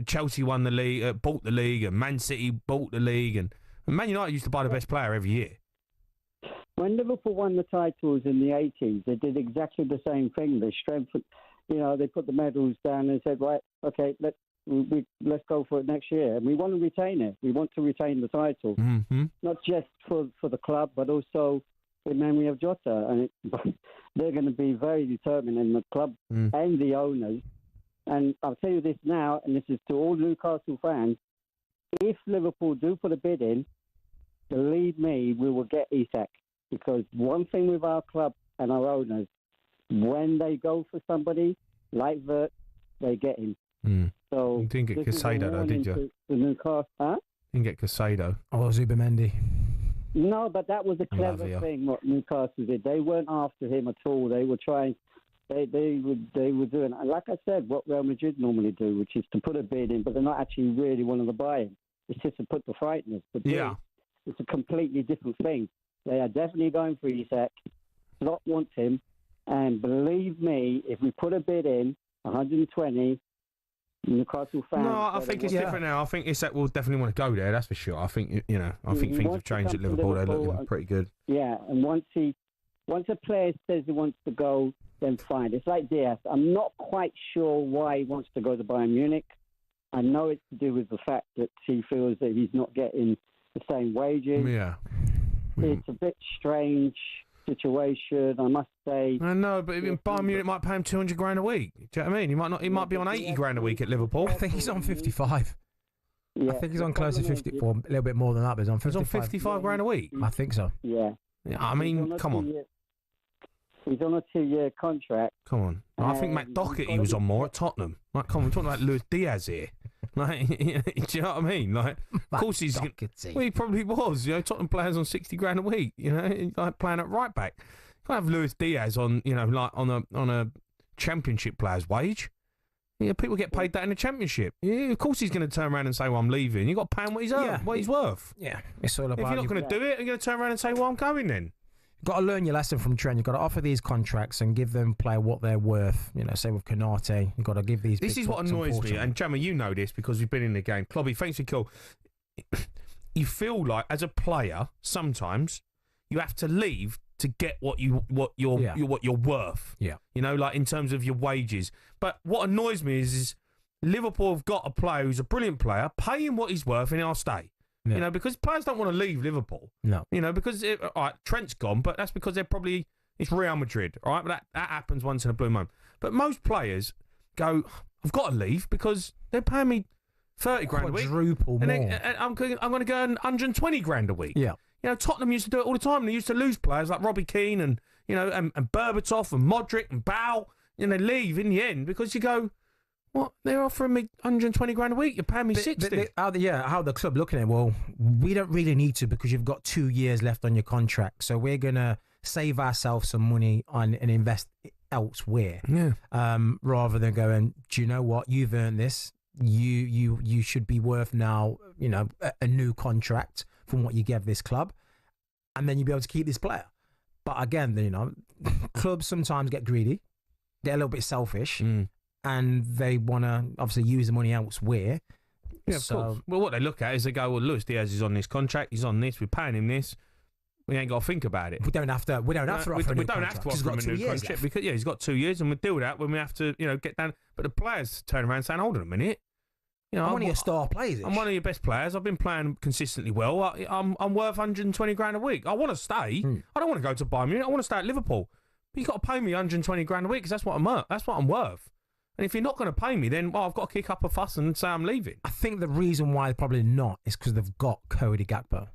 Chelsea won the league, bought the league, and Man City bought the league, and Man United used to buy the best player every year. When Liverpool won the titles in the 80s, they did exactly the same thing. They strengthened, they put the medals down and said, right, okay, let's go for it next year. And we want to retain it. We want to retain the title, not just for the club, but also in memory of Jota. And they're going to be very determined in the club and the owners. And I'll tell you this now, and this is to all Newcastle fans, if Liverpool do put a bid in, believe me, we will get Isak. Because one thing with our club and our owners, when they go for somebody like Vert, they get him. So you didn't get Casado, though, did you? The Newcastle, huh? Didn't get Casado. Oh, Zubimendi. No, but that was a clever thing what Newcastle did. They weren't after him at all. They were trying. They were doing, like I said, what Real Madrid normally do, which is to put a bid in, but they're not actually really wanting to buy him. It's just to put the frighteners. But it's a completely different thing. They are definitely going for Isak. Slot wants him, and believe me, if we put a bid in, 120, Newcastle fans. No, I think it's different now. I think Isak will definitely want to go there. That's for sure. I think I think things have changed at Liverpool. They're looking pretty good. Yeah, and once a player says he wants to go, then fine. It's like Diaz. I'm not quite sure why he wants to go to Bayern Munich. I know it's to do with the fact that he feels that he's not getting the same wages. Yeah. It's a bit strange situation, I must say. I know, but even Bayern Munich might pay him 200 grand a week. Do you know what I mean? He might not. He might be on 80 grand a week at Liverpool. I think he's on 55. Yeah. I think he's on close to 50, or a little bit more than that, but he's on 55. He's on 55 grand a week. I think so. Yeah. I mean, come on. He's on a 2-year contract. Come on. I think Matt Doherty was on more at Tottenham. Like, come on, we're talking about Luis Diaz here. Like, do you know what I mean? Like, of course he's. Well, he probably was. Tottenham players on 60 grand a week. Like playing at right back. You can't have Luis Diaz on, like on a championship player's wage. People get paid that in the championship. Yeah, of course he's going to turn around and say, "Well, I'm leaving." You got to pay him what he's worth. Yeah, it's all about. If you're not going to do it, you're going to turn around and say, "Well, I'm going then." got to learn your lesson from Trent. You've got to offer these contracts and give them play what they're worth. You know, say with Konate, you've got to give these. This is what annoys me, and Jamie, you know this because we've been in the game. Clobby, thanks for call. You feel like as a player sometimes you have to leave to get what you're worth. Yeah, you know, like in terms of your wages. But what annoys me is Liverpool have got a player who's a brilliant player, pay him what he's worth, and I'll stay. Yeah. You know, because players don't want to leave Liverpool. No. You know, because all right, Trent's gone, but that's because it's Real Madrid, all right? But that happens once in a blue moon. But most players go, I've got to leave because they're paying me 30 grand a week. Quadruple more. And I'm going to earn 120 grand a week. Yeah. You know, Tottenham used to do it all the time. They used to lose players like Robbie Keane and, you know, and Berbatov and Modric and Bow. And they leave in the end because you go, what? They're offering me 120 grand a week. You're paying me 60. How the club looking at it? Well, we don't really need to because you've got 2 years left on your contract. So we're going to save ourselves some money and invest elsewhere. Yeah. Rather than going, do you know what? You've earned this. You should be worth now, you know, a new contract from what you gave this club. And then you'll be able to keep this player. But again, you know, clubs sometimes get greedy. They're a little bit selfish. And they want to obviously use the money elsewhere. Yeah, of course. Well, what they look at is they go, well, Luis Diaz is on this contract. He's on this. We're paying him this. We ain't got to think about it. We don't have to offer him a new contract because he's got 2 years, and we deal with that when we have to, you know, get down. But the players turn around saying, "Hold on a minute, you know, I'm one of your star players. I'm one of your best players. I've been playing consistently well. I'm worth 120 grand a week. I want to stay. I don't want to go to Bayern Munich. I want to stay at Liverpool. But you got to pay me 120 grand a week because that's what I'm worth. And if you're not going to pay me, then I've got to kick up a fuss and say I'm leaving." I think the reason why probably not is because they've got Cody Gakpo,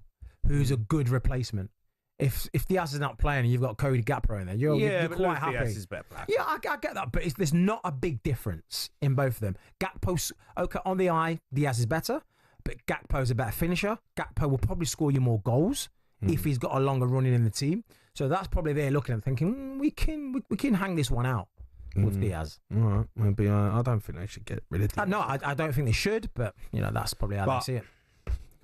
who's a good replacement. If Diaz is not playing and you've got Cody Gakpo in there, you're quite happy. Diaz is better player. Yeah, I get that, but there's not a big difference in both of them. Gakpo's okay on the eye. Diaz is better, but Gakpo's a better finisher. Gakpo will probably score you more goals if he's got a longer running in the team. So that's probably they're looking at thinking we can hang this one out with Diaz. All right, maybe I don't think they should get rid of Diaz. No, I don't think they should, but you know that's probably how they see it.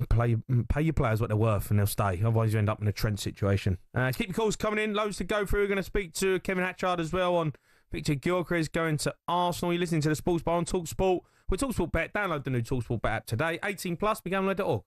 Pay your players what they're worth and they'll stay. Otherwise, you end up in a Trent situation. Keep your calls coming in. Loads to go through. We're going to speak to Kevin Hatchard as well on Victor Gyökeres going to Arsenal. You're listening to the Sports Bar on talkSPORT. We're talkSPORT Bet. Download the new talkSPORT Bet app today. 18 plus. BeGambler.org.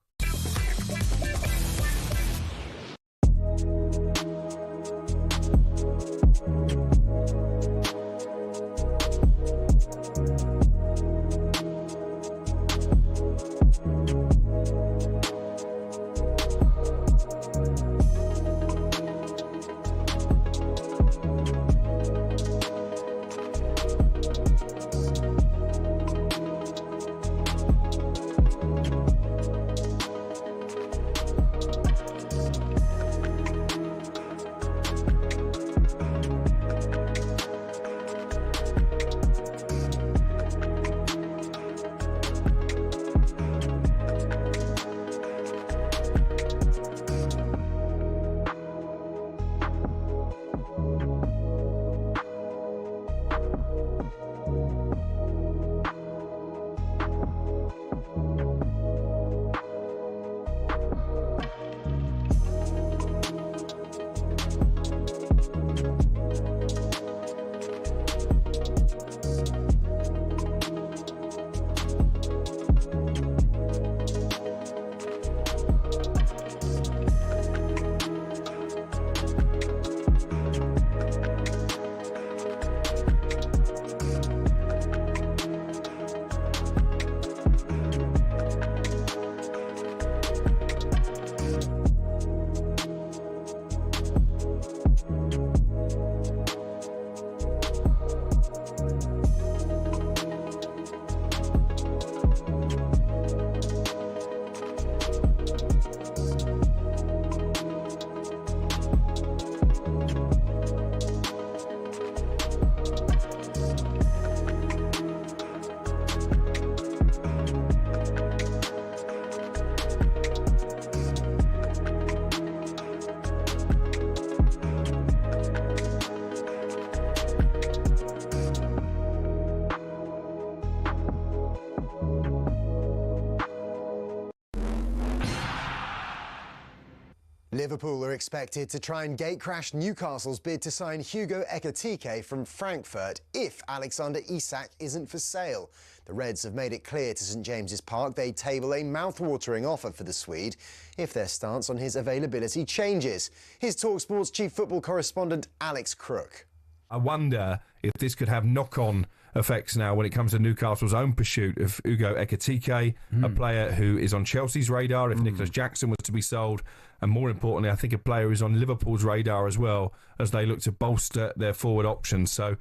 Liverpool are expected to try and gatecrash Newcastle's bid to sign Gyökeres from Frankfurt if Alexander Isak isn't for sale. The Reds have made it clear to St James's Park they'd table a mouth-watering offer for the Swede if their stance on his availability changes. Here's talkSPORT's chief football correspondent Alex Crook. I wonder if this could have knock-on effects now when it comes to Newcastle's own pursuit of Ugo Ekitike, a player who is on Chelsea's radar if Nicholas Jackson was to be sold, and more importantly, I think a player who's on Liverpool's radar as well as they look to bolster their forward options. So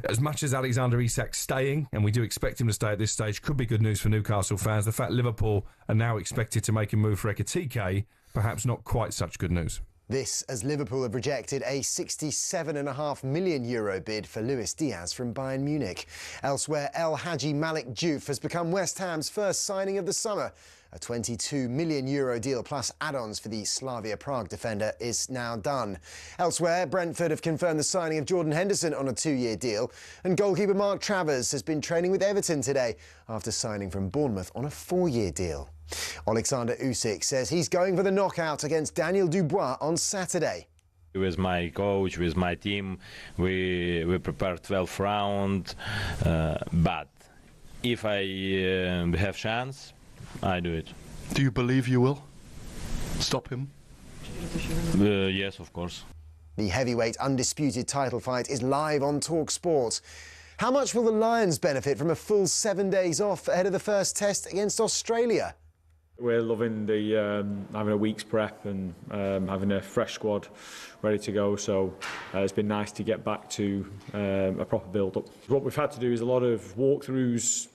as much as Alexander Isak's staying, and we do expect him to stay at this stage, could be good news for Newcastle fans. The fact Liverpool are now expected to make a move for Ekitike, perhaps not quite such good news. This as Liverpool have rejected a €67.5 million bid for Luis Diaz from Bayern Munich. Elsewhere, El Hadji Malik Diouf has become West Ham's first signing of the summer. A €22 million deal plus add-ons for the Slavia Prague defender is now done. Elsewhere, Brentford have confirmed the signing of Jordan Henderson on a 2-year deal, and goalkeeper Mark Travers has been training with Everton today after signing from Bournemouth on a 4-year deal. Alexander Usyk says he's going for the knockout against Daniel Dubois on Saturday. With my coach, with my team, we prepared 12th round, but if I have chance, I do it. Do you believe you will stop him? Yes, of course. The heavyweight undisputed title fight is live on talkSPORT. How much will the Lions benefit from a full 7 days off ahead of the first test against Australia? We're loving the having a week's prep and having a fresh squad ready to go. So it's been nice to get back to a proper build-up. What we've had to do is a lot of walkthroughs,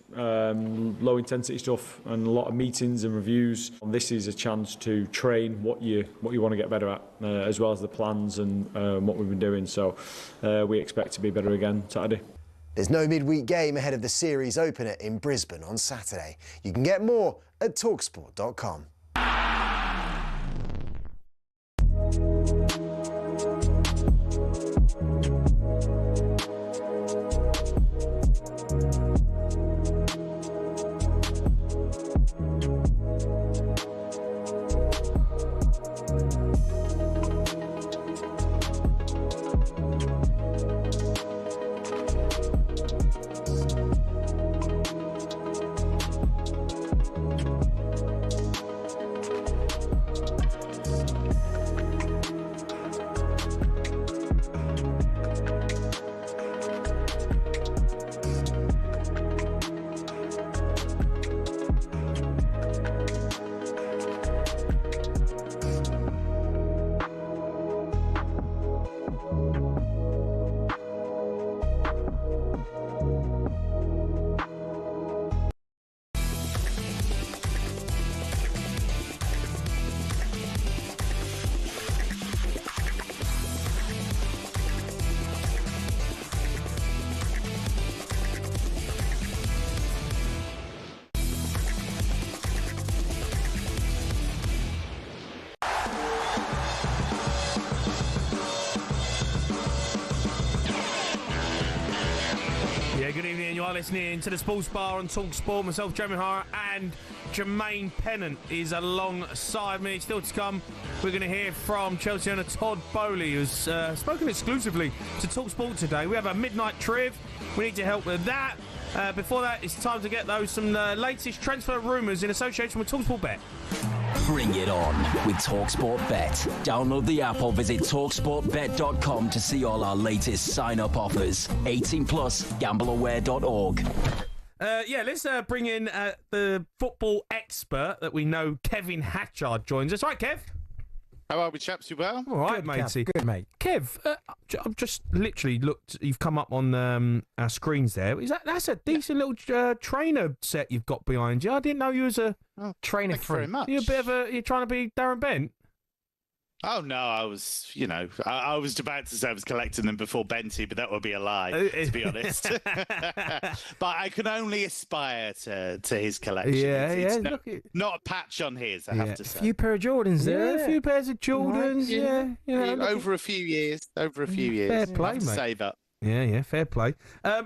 low-intensity stuff, and a lot of meetings and reviews. And this is a chance to train what you want to get better at, as well as the plans and what we've been doing. So we expect to be better again Saturday. There's no midweek game ahead of the series opener in Brisbane on Saturday. You can get more at talksport.com. Good evening, you are listening to the Sports Bar on talkSPORT. Myself, Jamie O'Hara, and Jermaine Pennant is alongside me. Still to come, we're going to hear from Chelsea owner Todd Bowley, who's spoken exclusively to talkSPORT today. We have a midnight triv. We need to help with that. Before that, it's time to get some latest transfer rumours in association with talkSPORT Bet. Bring it on with talkSPORT Bet. Download the app or visit talksportbet.com to see all our latest sign-up offers. 18 plus, gambleaware.org. Let's bring in the football expert that we know, Kevin Hatchard, joins us. Right, Kev? How are we, chaps? You well? All right, matey. Good, mate. Kev, I've just literally looked. You've come up on our screens there. That's a decent little trainer set you've got behind you. I didn't know you was a trainer. Thank you very much. You're trying to be Darren Bent. Oh no, I was, I was about to say I was collecting them before Benty, but that would be a lie, to be honest. But I can only aspire to his collection. It's not a patch on his, I have to say. A few pair of Jordans there, a few pairs of Jordans, over a few years. Fair play, mate. Save up. Yeah, fair play.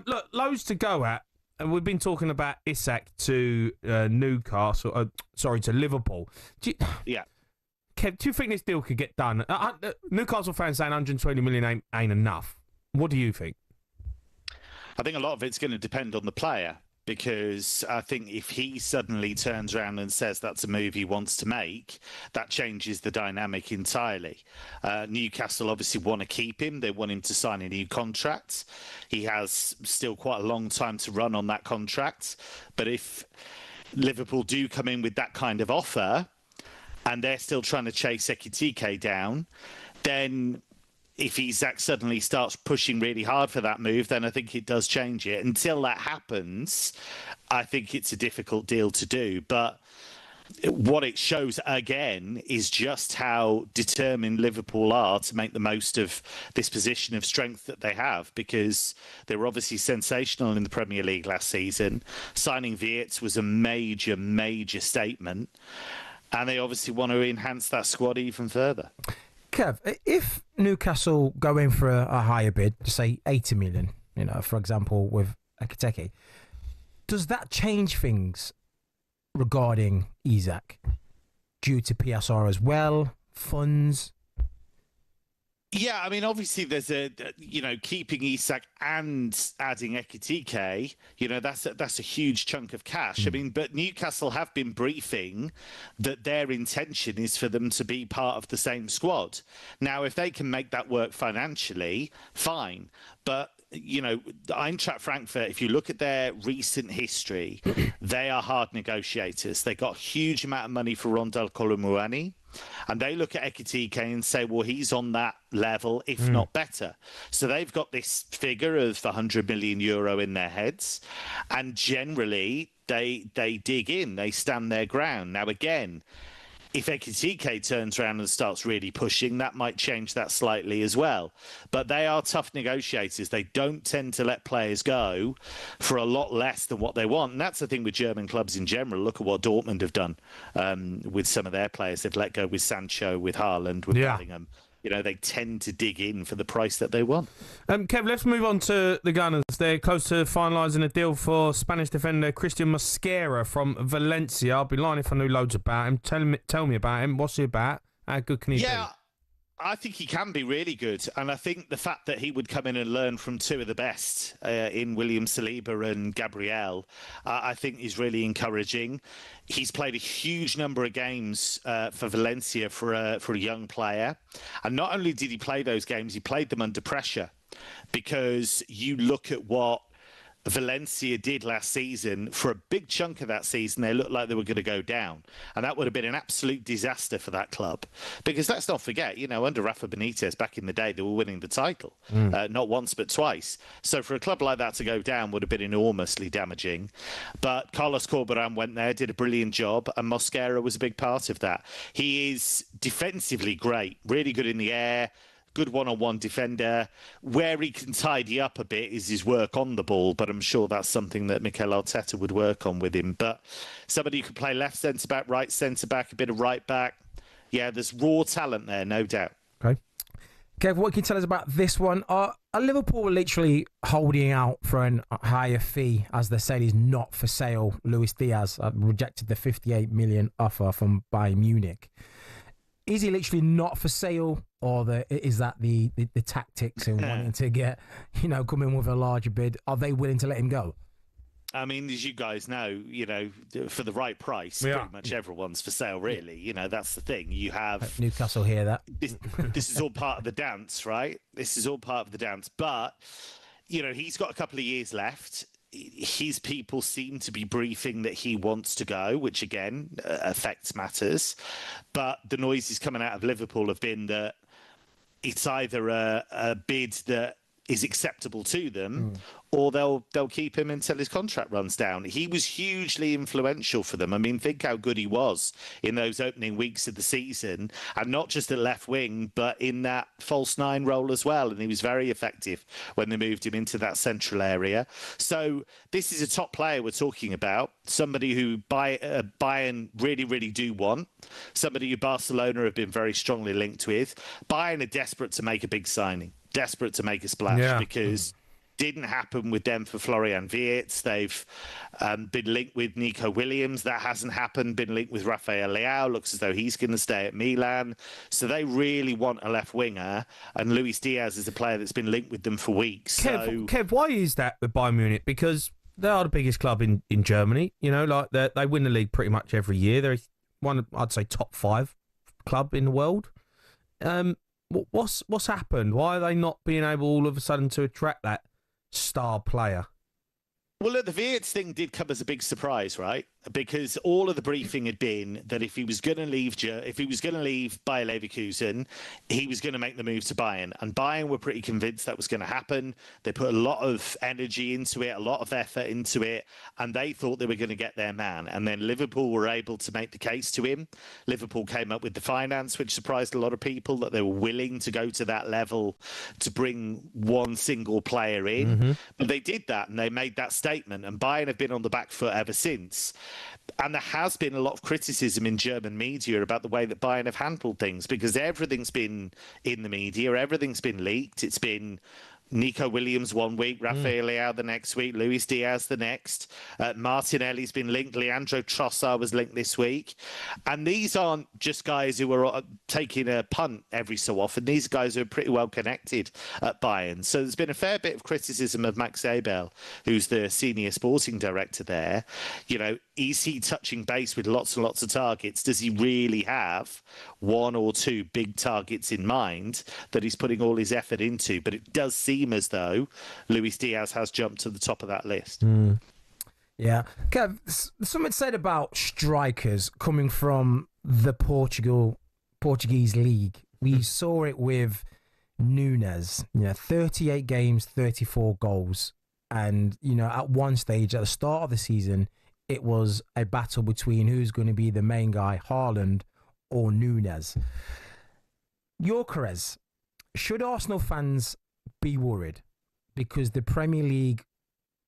Look, loads to go at. And we've been talking about Isak to Newcastle, to Liverpool. Kev, do you think this deal could get done? Newcastle fans saying 120 million ain't enough. What do you think? I think a lot of it's going to depend on the player, because I think if he suddenly turns around and says that's a move he wants to make, that changes the dynamic entirely. Newcastle obviously want to keep him. They want him to sign a new contract. He has still quite a long time to run on that contract. But if Liverpool do come in with that kind of offer and they're still trying to chase Ekitike down, then if Isak suddenly starts pushing really hard for that move, then I think it does change it. Until that happens, I think it's a difficult deal to do. But what it shows again is just how determined Liverpool are to make the most of this position of strength that they have, because they were obviously sensational in the Premier League last season. Signing Wirtz was a major, major statement, and they obviously want to enhance that squad even further. Kev, if Newcastle go in for a higher bid, say 80 million, for example, with Ekitike, does that change things regarding Isak due to PSR as well, funds? Yeah, I mean, obviously there's keeping Isak and adding Ekitike, that's a huge chunk of cash. I mean, but Newcastle have been briefing that their intention is for them to be part of the same squad. Now, if they can make that work financially, fine. But Eintracht Frankfurt, if you look at their recent history, they are hard negotiators. They got a huge amount of money for Rondel Kolomuani, and they look at Ekitike and say, well, he's on that level, if not better. So they've got this figure of 100 million euro in their heads, and generally they dig in, they stand their ground. Now, again, if Ekitike turns around and starts really pushing, that might change that slightly as well. But they are tough negotiators. They don't tend to let players go for a lot less than what they want. And that's the thing with German clubs in general. Look at what Dortmund have done with some of their players. They've let go with Sancho, with Haaland, with Bellingham. They tend to dig in for the price that they want. Kev, let's move on to the Gunners. They're close to finalising a deal for Spanish defender Christian Mosquera from Valencia. I'll be lying if I knew loads about him. Tell me about him. What's he about? How good can he be? I think he can be really good. And I think the fact that he would come in and learn from two of the best in William Saliba and Gabriel, I think is really encouraging. He's played a huge number of games for Valencia for a young player. And not only did he play those games, he played them under pressure. Because you look at what Valencia did last season, for a big chunk of that season, they looked like they were going to go down. And that would have been an absolute disaster for that club. Because let's not forget, under Rafa Benitez back in the day, they were winning the title. Not once, but twice. So for a club like that to go down would have been enormously damaging. But Carlos Corberán went there, did a brilliant job, and Mosquera was a big part of that. He is defensively great, really good in the air, good one-on-one defender. Where he can tidy up a bit is his work on the ball, but I'm sure that's something that Mikel Arteta would work on with him. But somebody who can play left centre-back, right centre-back, a bit of right-back. Yeah, there's raw talent there, no doubt. Okay. Kev, what can you tell us about this one? Are Liverpool literally holding out for a higher fee, as they said he's not for sale? Luis Diaz rejected the 58 million offer from Bayern Munich. Is he literally not for sale, or is that the tactics and wanting to get, come in with a larger bid? Are they willing to let him go? I mean, as you guys know, for the right price, pretty much everyone's for sale, really. That's the thing. You have Newcastle hear that. This is all part of the dance, right? This is all part of the dance. But, he's got a couple of years left. His people seem to be briefing that he wants to go, which again affects matters. But the noises coming out of Liverpool have been that it's either a bid that is acceptable to them, or they'll keep him until his contract runs down. He was hugely influential for them. I mean, think how good he was in those opening weeks of the season, and not just at left wing, but in that false nine role as well. And he was very effective when they moved him into that central area. So this is a top player we're talking about, somebody who Bayern really, really do want, somebody who Barcelona have been very strongly linked with. Bayern are desperate to make a big signing. Desperate to make a splash because Didn't happen with them for Florian Wirtz. They've been linked with Nico Williams. That hasn't happened. Been linked with Rafael Leao. Looks as though he's going to stay at Milan. So they really want a left winger. And Luis Diaz is a player that's been linked with them for weeks. Kev, why is that with Bayern Munich? Because they are the biggest club in Germany. You know, like they win the league pretty much every year. They're one, I'd say, top 5 club in the world. What's happened? Why are they not being able all of a sudden to attract that star player? Well, look, the Wirtz thing did come as a big surprise, right? Because all of the briefing had been that if he was going to leave Bayer Leverkusen, he was going to make the move to Bayern. And Bayern were pretty convinced that was going to happen. They put a lot of energy into it, a lot of effort into it, and they thought they were going to get their man. And then Liverpool were able to make the case to him. Liverpool came up with the finance, which surprised a lot of people, that they were willing to go to that level to bring one single player in. Mm-hmm. But they did that, and they made that statement. And Bayern have been on the back foot ever since. And there has been a lot of criticism in German media about the way that Bayern have handled things, because everything's been in the media, everything's been leaked. It's been Nico Williams one week, Rafael Leao the next week, Luis Diaz the next. Martinelli's been linked. Leandro Trossard was linked this week. And these aren't just guys who are taking a punt every so often. These guys are pretty well connected at Bayern. So there's been a fair bit of criticism of Max Abel, who's the senior sporting director there. You know, is he touching base with lots and lots of targets? Does he really have one or two big targets in mind that he's putting all his effort into? But it does seem as though Luis Diaz has jumped to the top of that list. Yeah. Kev, something said about strikers coming from the Portuguese league. We saw it with Nunez, 38 games, 34 goals. And, at one stage at the start of the season, it was a battle between who's going to be the main guy, Haaland or Nunez. Gyökeres, should Arsenal fans be worried? Because the Premier League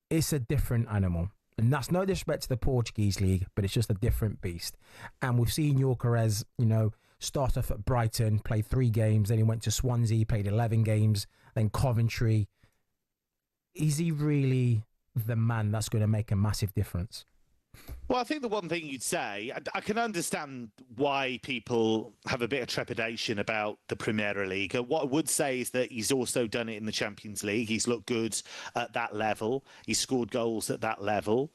is a different animal. And that's no disrespect to the Portuguese league, but it's just a different beast. And we've seen Gyökeres, start off at Brighton, play 3 games, then he went to Swansea, played 11 games, then Coventry. Is he really the man that's going to make a massive difference? Well, I think the one thing you'd say, I can understand why people have a bit of trepidation about the Premier League. What I would say is that he's also done it in the Champions League. He's looked good at that level. He's scored goals at that level.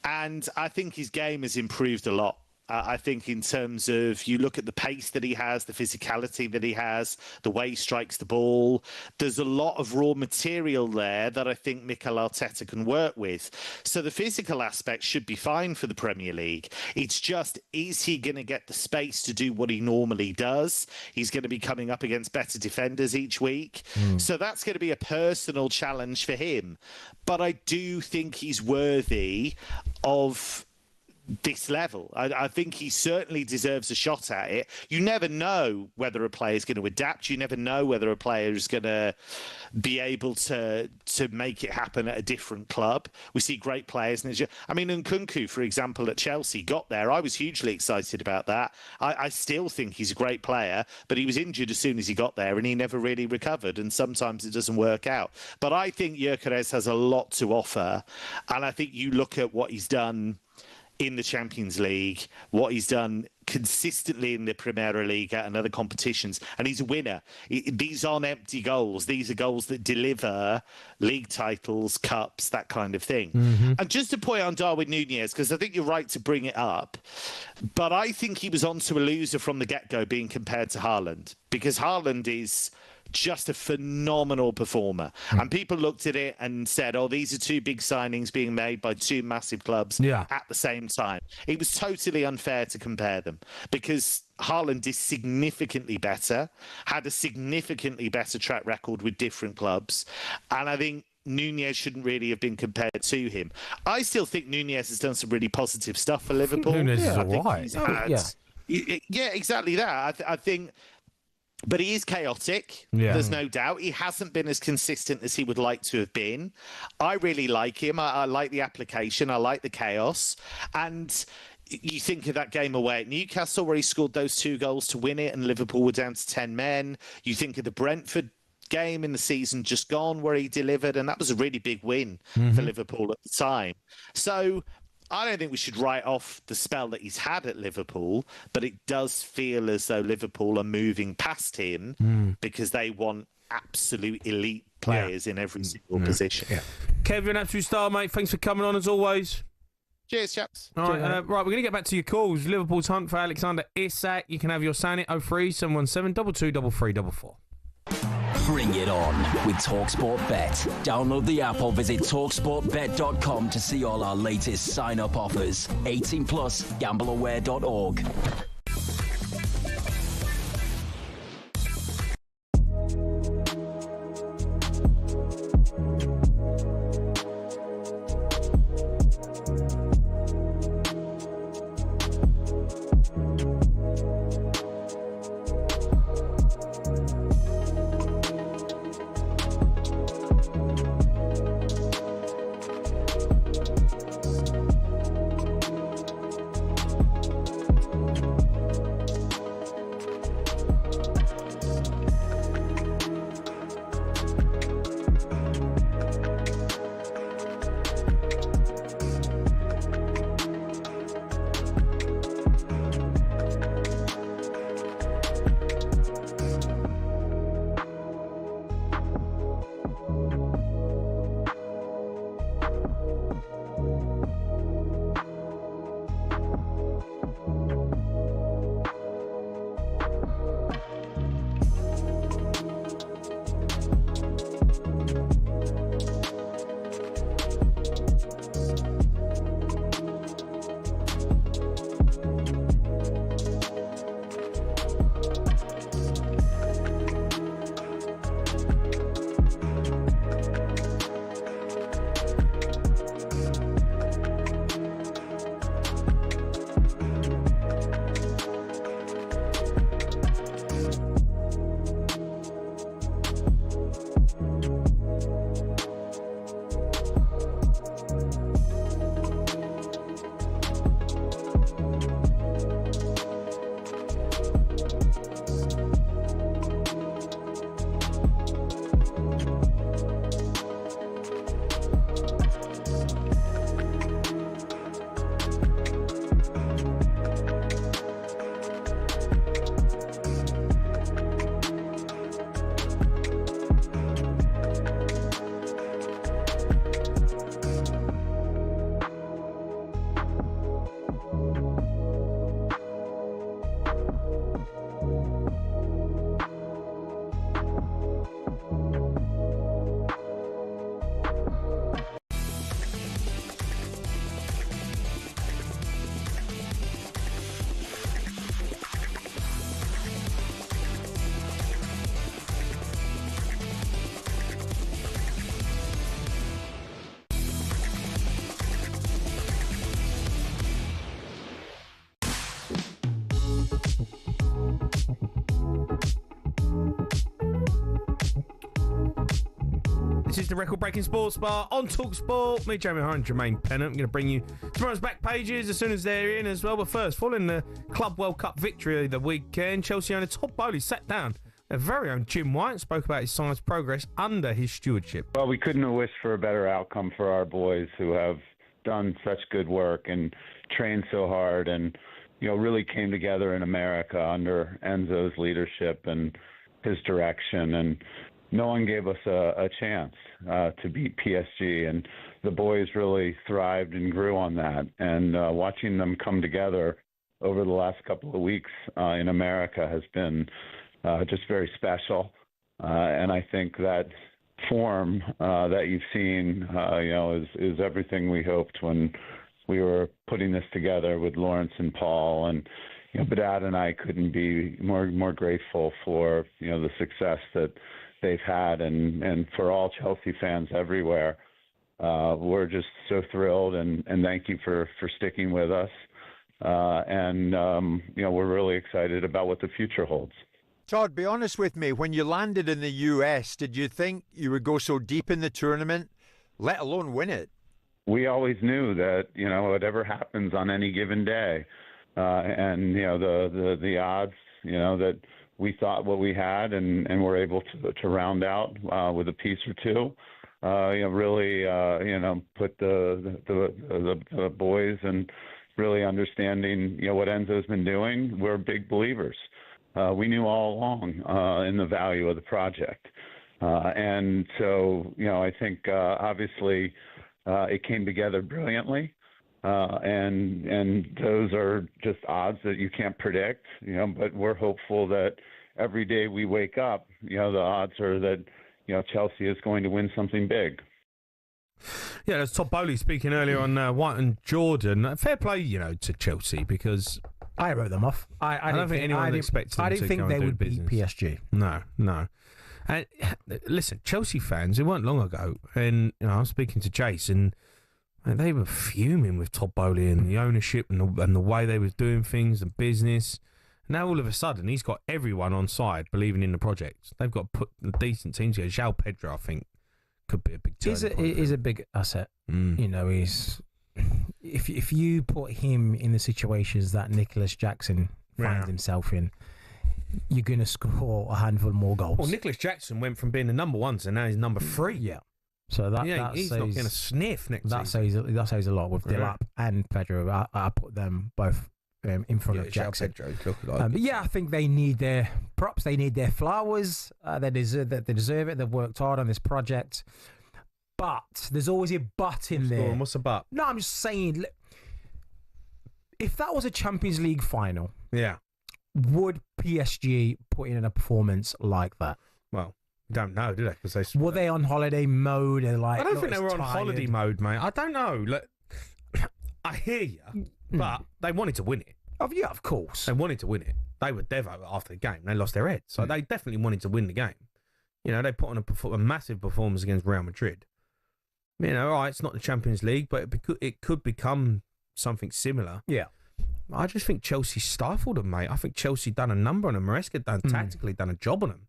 And I think his game has improved a lot. I think in terms of, you look at the pace that he has, the physicality that he has, the way he strikes the ball, there's a lot of raw material there that I think Mikel Arteta can work with. So the physical aspect should be fine for the Premier League. It's just, is he going to get the space to do what he normally does? He's going to be coming up against better defenders each week. So that's going to be a personal challenge for him. But I do think he's worthy of this level. I think he certainly deserves a shot at it. You never know whether a player is going to adapt. You never know whether a player is going to be able to make it happen at a different club. We see great players. Nkunku, for example, at Chelsea, got there. I was hugely excited about that. I still think he's a great player, but he was injured as soon as he got there and he never really recovered, and sometimes it doesn't work out. But I think Gyökeres has a lot to offer, and I think you look at what he's done in the Champions League, what he's done consistently in the Premier League and other competitions, and he's a winner. These aren't empty goals. These are goals that deliver league titles, cups, that kind of thing. And just to point on Darwin Nunez, because I think you're right to bring it up, but I think he was onto a loser from the get-go being compared to Haaland, because Haaland is just a phenomenal performer. And people looked at it and said, these are 2 big signings being made by 2 massive clubs at the same time. It was totally unfair to compare them, because Haaland is significantly better, had a significantly better track record with different clubs. And I think Nunez shouldn't really have been compared to him. I still think Nunez has done some really positive stuff for Liverpool. Nunez is all right. Yeah, exactly that. I think... But he is chaotic. There's no doubt. He hasn't been as consistent as he would like to have been. I really like him. I like the application. I like the chaos. And you think of that game away at Newcastle where he scored those 2 goals to win it and Liverpool were down to 10 men. You think of the Brentford game in the season just gone where he delivered, and that was a really big win for Liverpool at the time. So I don't think we should write off the spell that he's had at Liverpool, but it does feel as though Liverpool are moving past him because they want absolute elite players in every single position. Kev, you're an absolute star, mate. Thanks for coming on as always. Cheers, chaps. All right, right, we're going to get back to your calls. Liverpool's hunt for Alexander Isak. You can have your sound at 03717 223344. Bring it on with talkSPORT Bet. Download the app or visit talksportbet.com to see all our latest sign-up offers. 18 plus, gambleaware.org. This is the record-breaking sports bar on talkSPORT. Me, Jamie O'Hara Jermaine Pennant. I'm going to bring you tomorrow's back pages as soon as they're in as well. But first, following the Club World Cup victory of the weekend, Chelsea owner Todd Bowley sat down. Their very own Jim White and spoke about his side's progress under his stewardship. Well, we couldn't have wished for a better outcome for our boys who have done such good work and trained so hard and, you know, really came together in America under Enzo's leadership and his direction. And no one gave us a chance to beat PSG. And the boys really thrived and grew on that. And watching them come together over the last couple of weeks in America has been just very special. And I think that form that you've seen, you know, is everything we hoped when we were putting this together with Lawrence and Paul. And, you know, Badad and I couldn't be more grateful for, you know, the success that they've had and for all Chelsea fans everywhere. We're just so thrilled and thank you for sticking with us. And, you know, we're really excited about what the future holds. Todd, be honest with me. When you landed in the US, did you think you would go so deep in the tournament, let alone win it? We always knew that, you know, whatever happens on any given day, and, you know, the odds, you know, that we thought what we had, and were able to round out with a piece or two. Really, put the boys and really understanding, what Enzo's been doing. We're big believers. We knew all along in the value of the project. And so, I think obviously it came together brilliantly. And those are just odds that you can't predict, but we're hopeful that every day we wake up, the odds are that, Chelsea is going to win something big. Yeah, that's Todd Bowley speaking earlier on White and Jordan. Fair play, to Chelsea, because I wrote them off. I don't think anyone expected them to go and do they would beat business. PSG. No. And listen, Chelsea fans, it weren't long ago, and I was speaking to Jason, and they were fuming with Todd Bowley and the ownership and the way they was doing things, the business. Now all of a sudden, he's got everyone on side believing in the project. They've got put a decent team together. João Pedro, I think, could be a big turning point. He's a big asset. He's if you put him in the situations that Nicholas Jackson finds himself in, you're going to score a handful more goals. Well, Nicholas Jackson went from being the number 1 to now he's number 3. Yeah. So that he's says, not going to sniff next season. That says a lot with Delap and Pedro. I put them both in front of Jackson. But yeah, I think they need their props. They need their flowers. They deserve it. They've worked hard on this project. But there's always a but in there. What's the but? No, I'm just saying, if that was a Champions League final, would PSG put in a performance like that? Well, don't know, do they? Because were they on holiday mode? And I don't think they were on holiday mode, mate. I don't know. Look, I hear you, but they wanted to win it. Oh, yeah, of course. They wanted to win it. They were devo after the game. They lost their heads. So they definitely wanted to win the game. They put on a massive performance against Real Madrid. All right, it's not the Champions League, but it could become something similar. Yeah. I just think Chelsea stifled them, mate. I think Chelsea done a number on them. Maresca tactically done a job on them.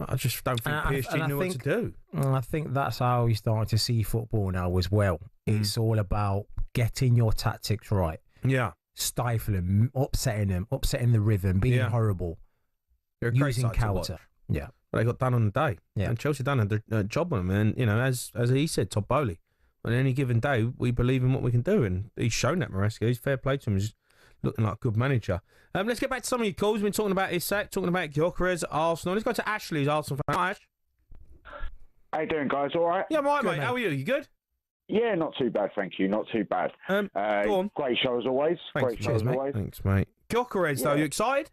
I just don't think PSG knew what to do. I think that's how you start to see football now as well. It's all about getting your tactics right. Yeah. Stifling, upsetting them, upsetting the rhythm, being horrible, using counter. Yeah. But they got done on the day. Yeah. And Chelsea done a job on them. And, as he said, Todd Bowley, on any given day, we believe in what we can do. And he's shown that, Maresca. He's fair play to him. He's looking like a good manager. Let's get back to some of your calls. We've been talking about Isak, talking about Gyökeres, Arsenal. Let's go to Ashley, who's Arsenal fan. Hi, Ash. How you doing, guys? All right? Yeah, I'm all right, mate. How are you? You good? Yeah, not too bad, thank you. Not too bad. Go on. Great show as always. Thanks, mate. Thanks, mate. Gyökeres, though, you excited?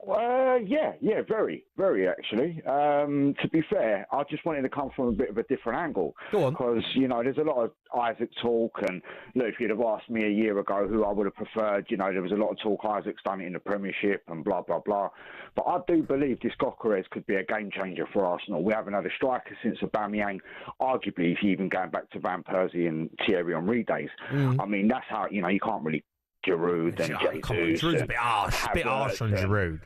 Yeah, very, very actually. To be fair, I just wanted to come from a bit of a different angle. Go on. Because, there's a lot of Isak talk, and look, if you'd have asked me a year ago who I would have preferred, there was a lot of talk, Isak's done it in the Premiership and blah, blah, blah. But I do believe this Gyökeres could be a game changer for Arsenal. We haven't had a striker since Aubameyang, arguably if you even going back to Van Persie and Thierry Henry days. I mean, that's how, you can't really Giroud and Jesus. Giroud's a bit harsh on Giroud.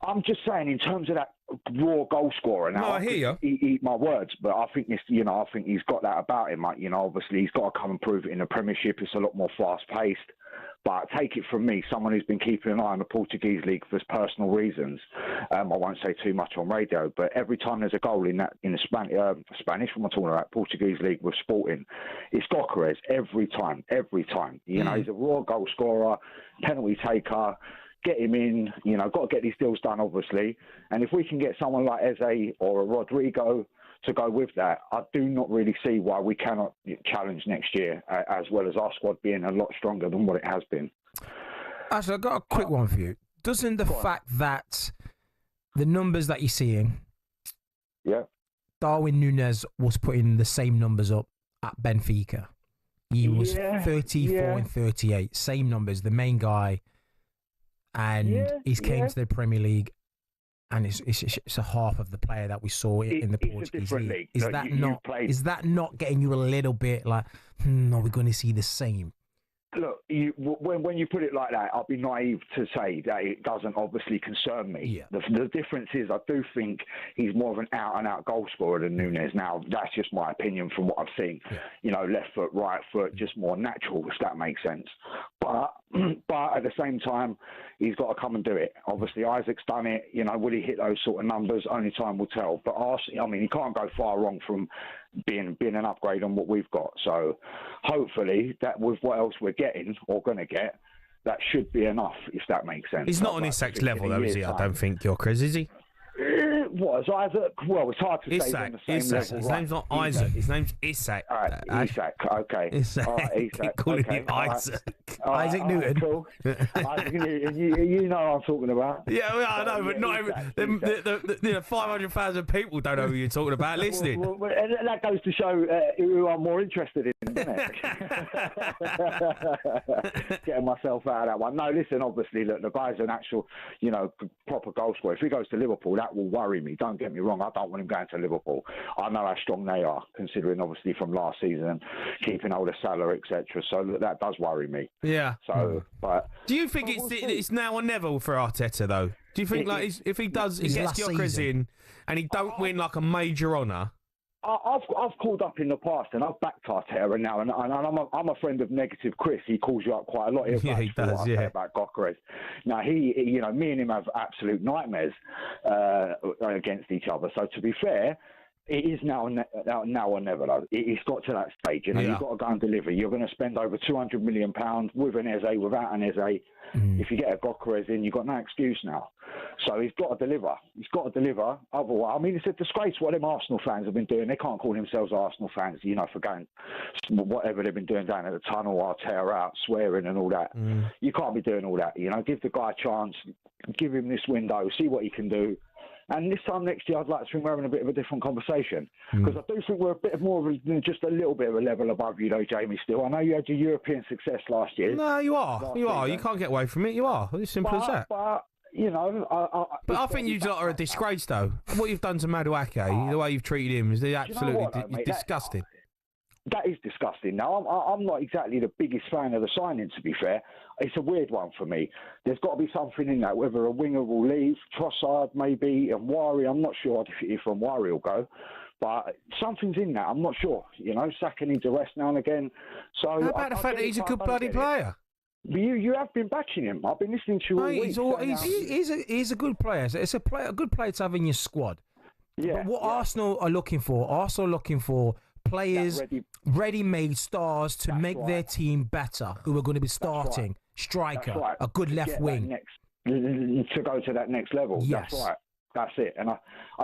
I'm just saying, in terms of that raw goal scorer. Now, I hear you. Eat my words, but I think this, I think he's got that about him. Like, obviously he's got to come and prove it in the Premiership. It's a lot more fast-paced. But take it from me, someone who's been keeping an eye on the Portuguese league for personal reasons. I won't say too much on radio, but every time there's a goal in the Spanish, when we're talking about Portuguese league with Sporting, it's Gyökeres every time. He's a raw goal scorer, penalty taker. Get him in, got to get these deals done, obviously. And if we can get someone like Eze or a Rodrigo to go with that, I do not really see why we cannot challenge next year, as well as our squad being a lot stronger than what it has been. Actually, I've got a quick one for you. Doesn't the fact that the numbers that you're seeing, Darwin Nunez was putting the same numbers up at Benfica. He was 34 and 38, same numbers, the main guy. And he's came to the Premier League, and it's a half of the player that we saw in the Portuguese league. Is that not getting you a little bit like, are we going to see the same? Look, when you put it like that, I'll be naive to say that it doesn't obviously concern me. Yeah. The difference is I do think he's more of an out-and-out goal scorer than Nunez. Now, that's just my opinion from what I've seen. Yeah. Left foot, right foot, just more natural, if that makes sense. But But at the same time, he's got to come and do it. Obviously, Isak's done it. You know, will he hit those sort of numbers? Only time will tell. But Arsenal, I mean, he can't go far wrong from being an upgrade on what we've got. So hopefully, that with what else we're getting or going to get, that should be enough, if that makes sense. He's not on Isak's level, though, is he? I don't think, Gyökeres, is he? What, is Isaac? Well, it's hard to say. Isak. His name's not Isaac. His name's Isak. All right, Isak. Okay. Isak. All right, Isak. Keep calling him Isaac. Isaac Newton. Cool. Isaac Newton. You know what I'm talking about. Yeah, well, I know, but not every 500,000 people don't know who you're talking about listening. Well, that goes to show who I'm more interested in, doesn't it? Getting myself out of that one. No, listen. Obviously, look, the guy's an actual, proper goal scorer. If he goes to Liverpool, that will worry me. Don't get me wrong. I don't want him going to Liverpool. I know how strong they are, considering obviously from last season, keeping hold of Salah, etc. So look, that does worry me. Yeah. So, but do you think it's now or never for Arteta though? Do you think if he gets Gyökeres in and he don't win like a major honour? I've called up in the past and I've backed Arteta now, and I'm a friend of Negative Chris. He calls you up quite a lot. He does. Yeah. About Gyökeres. Now me and him have absolute nightmares against each other. So to be fair, it is now or never. Though. It's got to that stage. You've got to go and deliver. You're going to spend over £200 million with an Eze, without an Eze. If you get a Gyökeres in, you've got no excuse now. So he's got to deliver. Otherwise, I mean, it's a disgrace what them Arsenal fans have been doing. They can't call themselves Arsenal fans, for going whatever they've been doing down at the tunnel or tear out, swearing and all that. You can't be doing all that. Give the guy a chance, give him this window, see what he can do. And this time next year, I'd like to think we're having a bit of a different conversation. Because I do think we're a bit more of just a little bit of a level above you, though, Jamie, still. I know you had your European success last year. No, you are. You can't get away from it. You are. It's simple as that. But I think you lot are a disgrace, though. What you've done to Madueke, the way you've treated him, is absolutely disgusting. That is disgusting. Now, I'm not exactly the biggest fan of the signing, to be fair. It's a weird one for me. There's got to be something in that, whether a winger will leave, Trossard maybe, and Wari. I'm not sure if Wari will go. But something's in that. I'm not sure. Saka needs a rest now and again. So how about the fact that he's a good bloody player? You have been bashing him. I've been listening to you all week. He's a good player. It's a good player to have in your squad. Yeah. But what Arsenal are looking for, players, ready-made stars to make their team better, who are going to be starting. Striker, a good left wing. To go to that next level. Yes. That's right. That's it. And I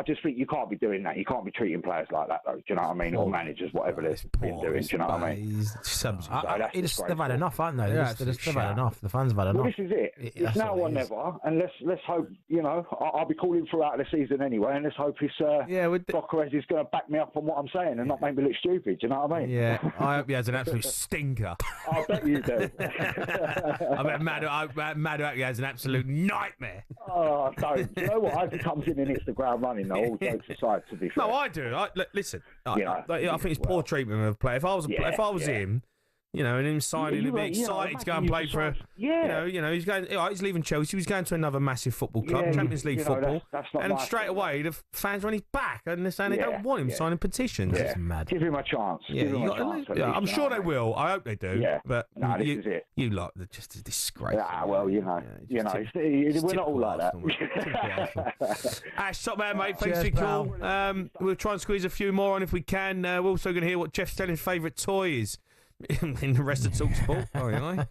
just think you can't be doing that. You can't be treating players like that, though. Do you know what I mean? Or managers, whatever they've been doing. Do you know what I mean? They've had enough, haven't they? They've had enough. The fans have had enough. Well, this is it. It's now or never. And let's hope, I'll be calling throughout the season anyway. And let's hope Gyökeres is going to back me up on what I'm saying and not make me look stupid. Do you know what I mean? Yeah. I hope he has an absolute stinker. I bet you do. I bet Madueke has an absolute nightmare. Oh, don't. Do you know what? I hope he comes in and hits the ground running, though, all jokes aside, to be fair. No, I do. Listen, I think it's poor treatment of a player. If I was him, and him signing a bit excited to go and play for, he's going. He's leaving Chelsea. He's going to another massive football club, Champions League football, and straight away the fans are on his back, and they're saying they don't want him signing petitions. Yeah. It's mad. Give him a chance. I'm sure they will. I hope they do. Yeah. But this is it. You lot are just a disgrace. Yeah, well, we're not all like that. Ash, top man, mate. Thanks for your call. We'll try and squeeze a few more on if we can. We're also going to hear what Jeff Stelling's favourite toy is. In the rest of talkSPORT. I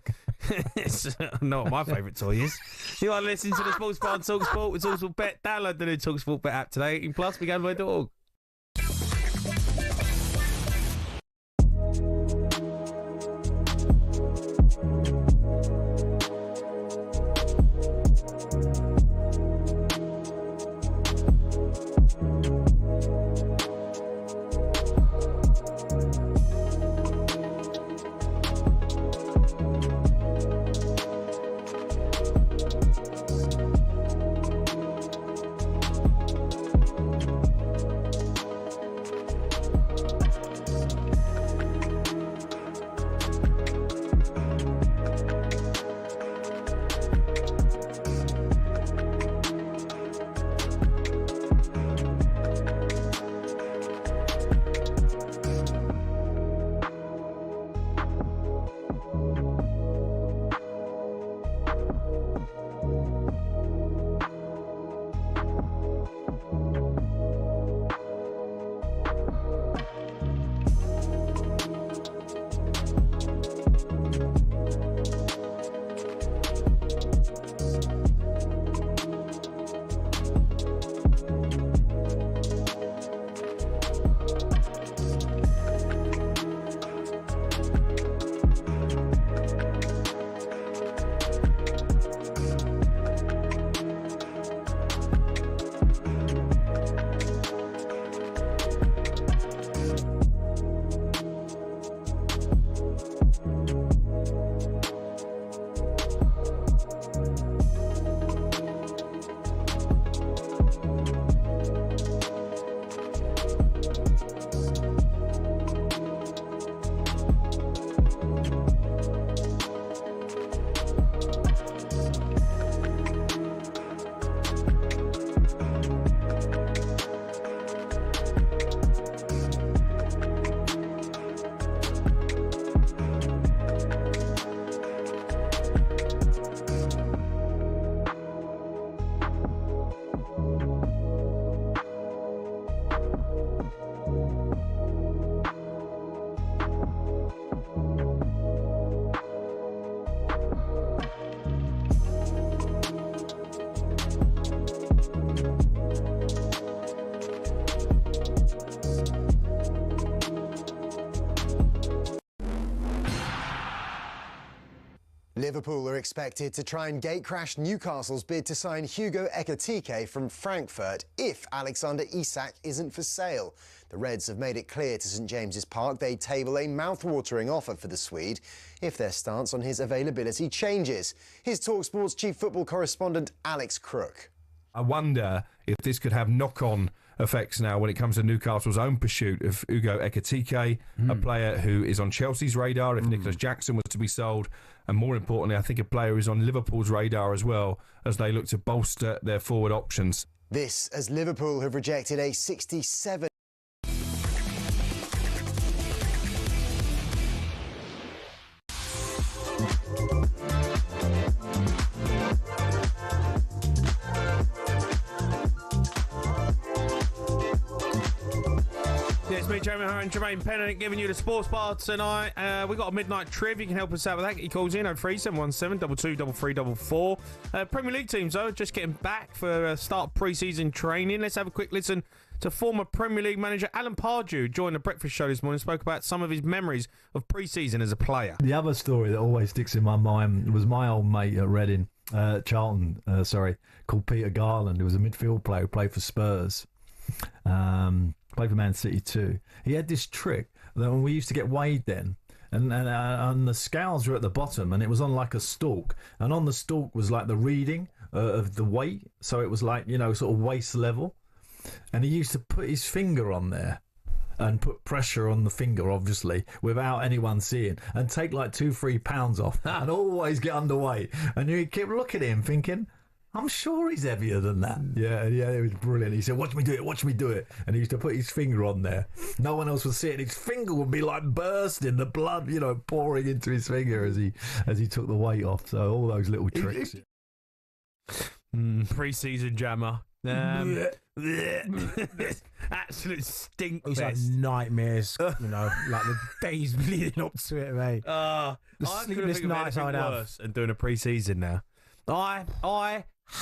know what my favourite toy is. You are listening to the Sports Bar on talkSPORT with talkSPORT Bet. Download the new talkSPORT Bet app today. 18+, begambler.org. Liverpool are expected to try and gatecrash Newcastle's bid to sign Gyökeres from Frankfurt if Alexander Isak isn't for sale. The Reds have made it clear to St James's Park they'd table a mouth-watering offer for the Swede if their stance on his availability changes. Here's talkSPORT's chief football correspondent Alex Crook. I wonder if this could have knock-on effects now when it comes to Newcastle's own pursuit of Gyökeres, a player who is on Chelsea's radar if Nicholas Jackson was to be sold, and more importantly, I think a player who's on Liverpool's radar as well as they look to bolster their forward options. This as Liverpool have rejected a 67... It's me, Jamie O'Hara Jermaine Pennant, giving you the sports bar tonight. We got a midnight triv. You can help us out with that. Get your calls in 03717 223344. Premier League teams, though, just getting back for start pre-season training. Let's have a quick listen to former Premier League manager Alan Pardew. Joined the breakfast show this morning, spoke about some of his memories of pre-season as a player. The other story that always sticks in my mind was my old mate at Reading, Charlton, called Peter Garland, who was a midfield player who played for Spurs. Played for Man City too. He had this trick that when we used to get weighed then, and the scales were at the bottom, and it was on like a stalk, and on the stalk was like the reading of the weight, so it was like, you know, sort of waist level, and he used to put his finger on there and put pressure on the finger, obviously, without anyone seeing, and take like 2-3 pounds off, and always get underweight, and you keep looking at him thinking, I'm sure he's heavier than that. Yeah, it was brilliant. He said, watch me do it. And he used to put his finger on there. No one else would see it. His finger would be like bursting, the blood, you know, pouring into his finger as he took the weight off. So all those little tricks. Pre-season jammer. Absolute stink. He's had nightmares, you know, like the days leading up to it, mate. The sleepless nights I'd have. Worse and doing a pre-season now. I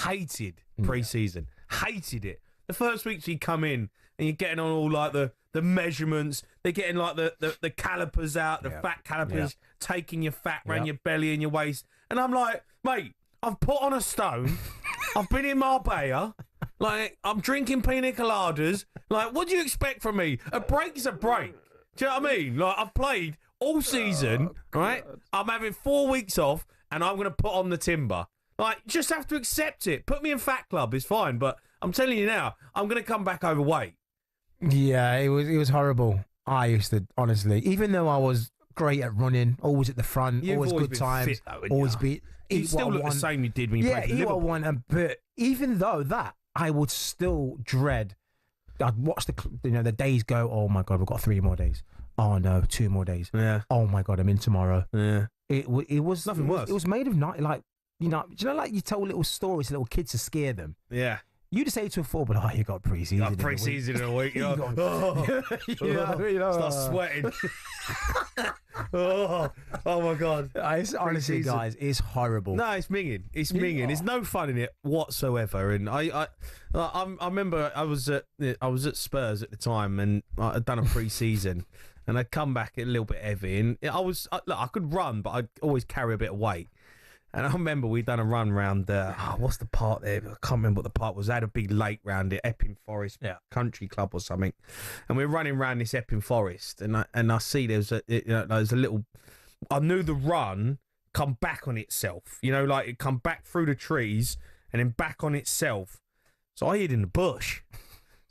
hated pre-season. Hated it. The first weeks you come in and you're getting on all like the measurements. They're getting like the calipers out, the fat calipers, taking your fat around your belly and your waist. And I'm like, mate, I've put on a stone. I've been in Marbella. Like, I'm drinking pina coladas. Like, what do you expect from me? A break's a break. Do you know what I mean? Like, I've played all season, right? I'm having 4 weeks off and I'm going to put on the timber. Like, just have to accept it. Put me in Fat Club, it's fine. But I'm telling you now, I'm going to come back overweight. Yeah, it was horrible. I used to, honestly, even though I was great at running, always at the front, always good times, always be. You still look the same you did when you played for Liverpool. But even though that, I would still dread. I'd watch the days go. Oh my God, we've got 3 more days. Oh no, 2 more days. Yeah. Oh my God, I'm in tomorrow. Yeah. It was nothing worse. It was made of night, like. You know, like you tell little stories to little kids to scare them. Yeah. You just say to a football, but you got pre-season. Got pre-season in a week. Start sweating. oh my God. It's, honestly, guys, it's horrible. No, it's minging. It's minging. There's no fun in it whatsoever. And I remember I was at Spurs at the time, and I'd done a pre-season, and I'd come back a little bit heavy, and I could run, but I'd always carry a bit of weight. And I remember we'd done a run round, what's the park there? I can't remember what the park was. I had a big lake round it, Epping Forest Country Club or something. And we were running around this Epping Forest, and I see there's a little. I knew the run come back on itself. You know, like it come back through the trees and then back on itself. So I hid in the bush.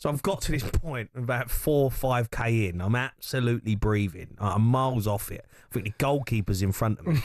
So I've got to this point about 4 or 5k in. I'm absolutely breathing. I'm miles off it. I think the goalkeeper's in front of me.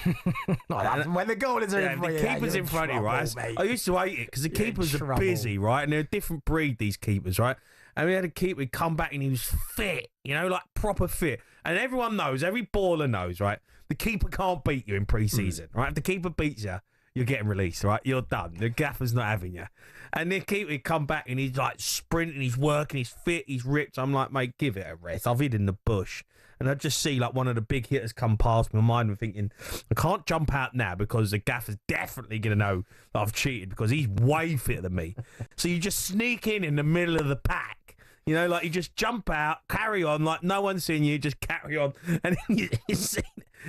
When the goal is in front of you, the keeper's in front of you, right? Mate. I used to hate it because the keepers are busy, right? And they're a different breed, these keepers, right? And we had a keeper come back and he was fit, you know, like proper fit. And everyone knows, every baller knows, right? The keeper can't beat you in pre-season, right? If the keeper beats you, you're getting released, right? You're done. The gaffer's not having you. And the keeper come back and he's like sprinting, he's working, he's fit, he's ripped. I'm like, mate, give it a rest. I've hid in the bush. And I just see like one of the big hitters come past my mind and thinking, I can't jump out now because the gaffer's definitely going to know that I've cheated because he's way fitter than me. So you just sneak in the middle of the pack. You know, like you just jump out, carry on, like no one's seeing you, just carry on. And then you see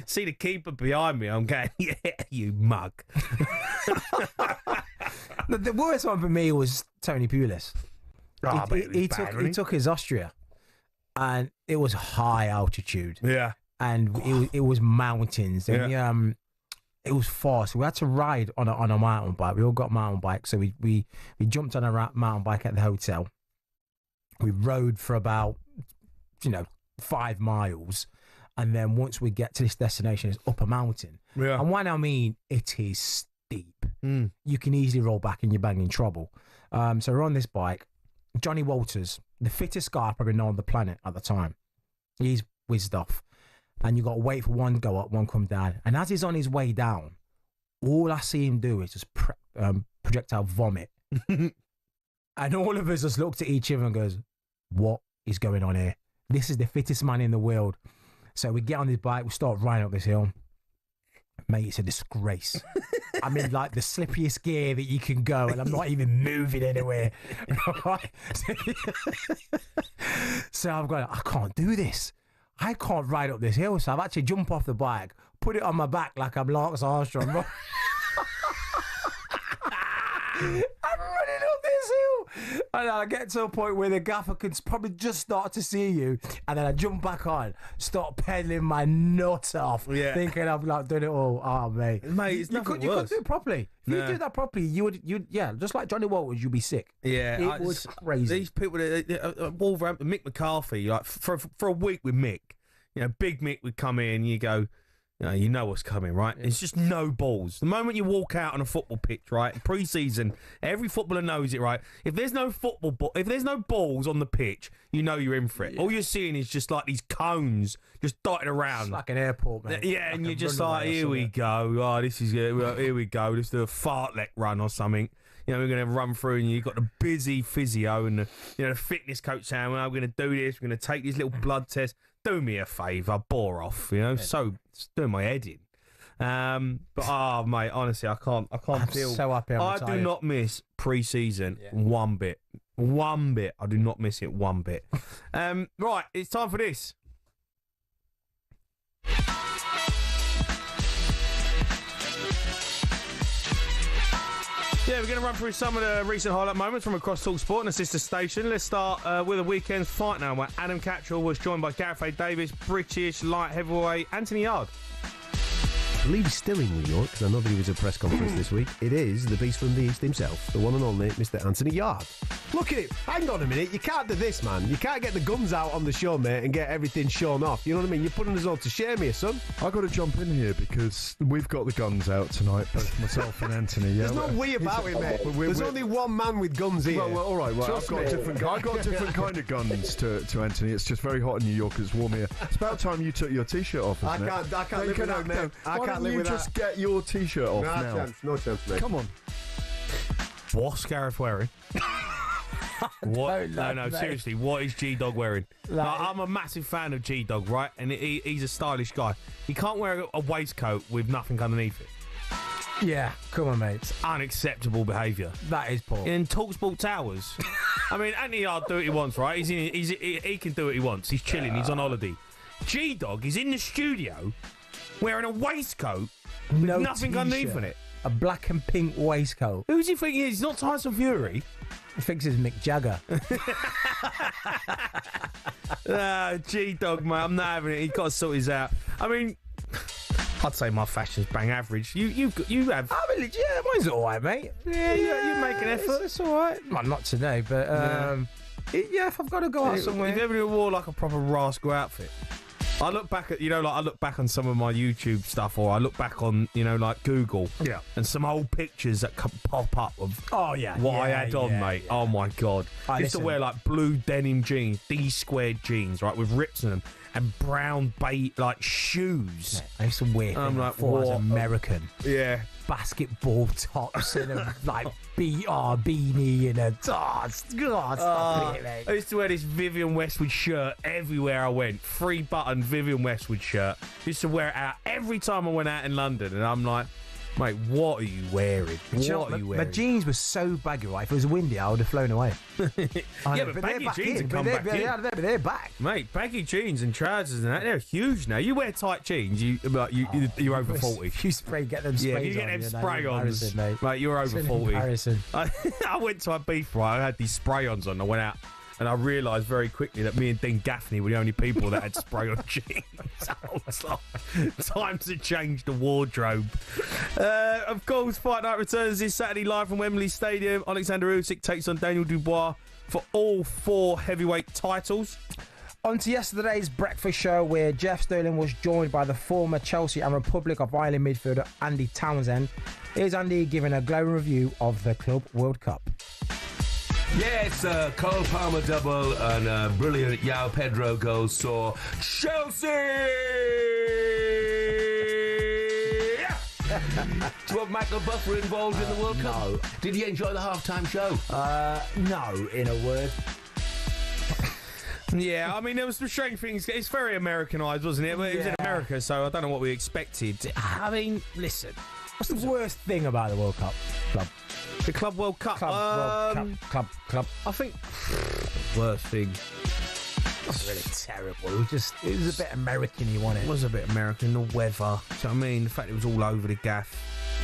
see the keeper behind me. I'm going, yeah, you mug. The worst one for me was Tony Pulis. He took his Austria, and it was high altitude. Yeah, and it was mountains. And it was far, so we had to ride on a mountain bike. We all got mountain bikes, so we jumped on a mountain bike at the hotel. We rode for about 5 miles, and then once we get to this destination, it's up a mountain. Yeah, and when I mean it is steep, you can easily roll back and you're banging trouble. So we're on this bike. Johnny Walters, the fittest guy I've probably known on the planet at the time, he's whizzed off. And you got to wait for one to go up, one come down. And as he's on his way down, all I see him do is just projectile vomit. And all of us just looked at each other and goes, what is going on here? This is the fittest man in the world. So we get on this bike, we start riding up this hill. Mate, it's a disgrace. I'm in like the slippiest gear that you can go, and I'm not even moving anywhere. So I'm going, I can't do this. I can't ride up this hill. So I've actually jumped off the bike, put it on my back like I'm Lance Armstrong. I'm running up this hill, and I get to a point where the gaffer can probably just start to see you, and then I jump back on, start pedaling my nuts off, thinking I'm like doing it all. Oh, mate, it's nothing you worse. couldn't do it properly. If you do that properly, you'd just like Johnny Walters, you'd be sick. Yeah, it was crazy. These people, Wolverhampton, Mick McCarthy, like for a week with Mick, Big Mick would come in, you go, you know what's coming, right? It's just no balls. The moment you walk out on a football pitch, right? Pre-season, every footballer knows it, right? If there's no if there's no balls on the pitch, you know you're in for it. All you're seeing is just like these cones just dotted around. It's like an airport, man. Yeah, and you're just like, here we go. Oh, this is good. Here we go. Let's do a fartlek run or something. We're going to run through, and you've got the busy physio and the fitness coach saying, well, we're going to do this. We're going to take these little blood tests. Do me a favour, bore off, so it's doing my head in. But mate, honestly, I can't deal. So happy I do not miss pre-season one bit. I do not miss it one bit. Right, it's time for this. Yeah, we're going to run through some of the recent highlight moments from across talkSPORT and the sister station. Let's start with the weekend's fight now, where Adam Catchell was joined by Gareth A. Davis, British light heavyweight Anthony Yard. I believe he's still in New York, because I know that he was at a press conference this week. It is the beast from the East himself, the one and only Mr. Anthony Yard. Look at it. Hang on a minute. You can't do this, man. You can't get the guns out on the show, mate, and get everything shown off. You know what I mean? You're putting us all to shame here, son. I've got to jump in here because we've got the guns out tonight, both myself and Anthony. Yeah, there's no we about it, mate. There's only one man with guns here. Well, all right. I've got different kind of guns to Anthony. It's just very hot in New York. It's warm here. It's about time you took your T-shirt off, isn't it? I can't live with that, mate. I can't live with that. Just get your T-shirt off now. No chance, mate. Come on. What's Gareth wearing? What? No, seriously, what is G-Dog wearing? I'm a massive fan of G-Dog, right? And he's a stylish guy. He can't wear a waistcoat with nothing underneath it. Yeah, come on, mate. It's unacceptable behaviour. That is poor. In talkSPORT Towers. I mean, Anthony Yard do what he wants, right? He can do what he wants. He's chilling. He's on holiday. G-Dog is in the studio wearing a waistcoat with nothing underneath on it. A black and pink waistcoat. Who does he think he is? He's not Tyson Fury. He thinks it's Mick Jagger. G-Dog, mate, I'm not having it. He's got to sort his out. I mean, I'd say my fashion's bang average. You have. I mean, yeah, mine's all right, mate. Yeah, you make an effort. It's all right. Well, not today, but if I've got to go out somewhere. You've ever wore like a proper rascal outfit? I look back at, I look back on some of my YouTube stuff, or I look back on, like Google, and some old pictures that pop up of what I had on, mate. Oh my god! I used to wear like blue denim jeans, D-squared jeans, right, with rips in them, and brown shoes. Yeah, I used to wear. I'm like, what? I was American. Yeah. Basketball tops and a beanie and a stop it, mate. I used to wear this Vivienne Westwood shirt everywhere I went. 3-button Vivienne Westwood shirt. Used to wear it out every time I went out in London, and I'm like, Mate, what are you wearing? What are you wearing? My jeans were so baggy, right? If it was windy, I would have flown away. Yeah, but baggy jeans have come back in. They're back. Mate, baggy jeans and trousers and that, they're huge now. You wear tight jeans, you're over 40. You get them sprays on. Yeah, you get them spray-ons. Mate. You're over 40. Embarrassing. I went to a beef, right? I had these spray-ons on. I went out and I realised very quickly that me and Dean Gaffney were the only people that had spray-on jeans. I was like, time to change the wardrobe. Of course, Fight Night returns this Saturday live from Wembley Stadium. Alexander Usyk takes on Daniel Dubois for all 4 heavyweight titles. On to yesterday's breakfast show where Jeff Sterling was joined by the former Chelsea and Republic of Ireland midfielder Andy Townsend. Here's Andy giving a glowing review of the Club World Cup. Yes, Cole Palmer double and a brilliant João Pedro goal saw Chelsea! Do you have Michael Buffer involved in the World Cup? No. Did you enjoy the halftime show? No, in a word. Yeah, I mean, there was some strange things. It's very Americanised, wasn't it? It was in America, so I don't know what we expected. I mean, listen. What's the worst thing about the World Cup club? The Club World Cup? Club. I think worst thing. That's really terrible. It was a bit American-y, wasn't it? It was a bit American. The weather. Do you know what I mean? The fact it was all over the gaff.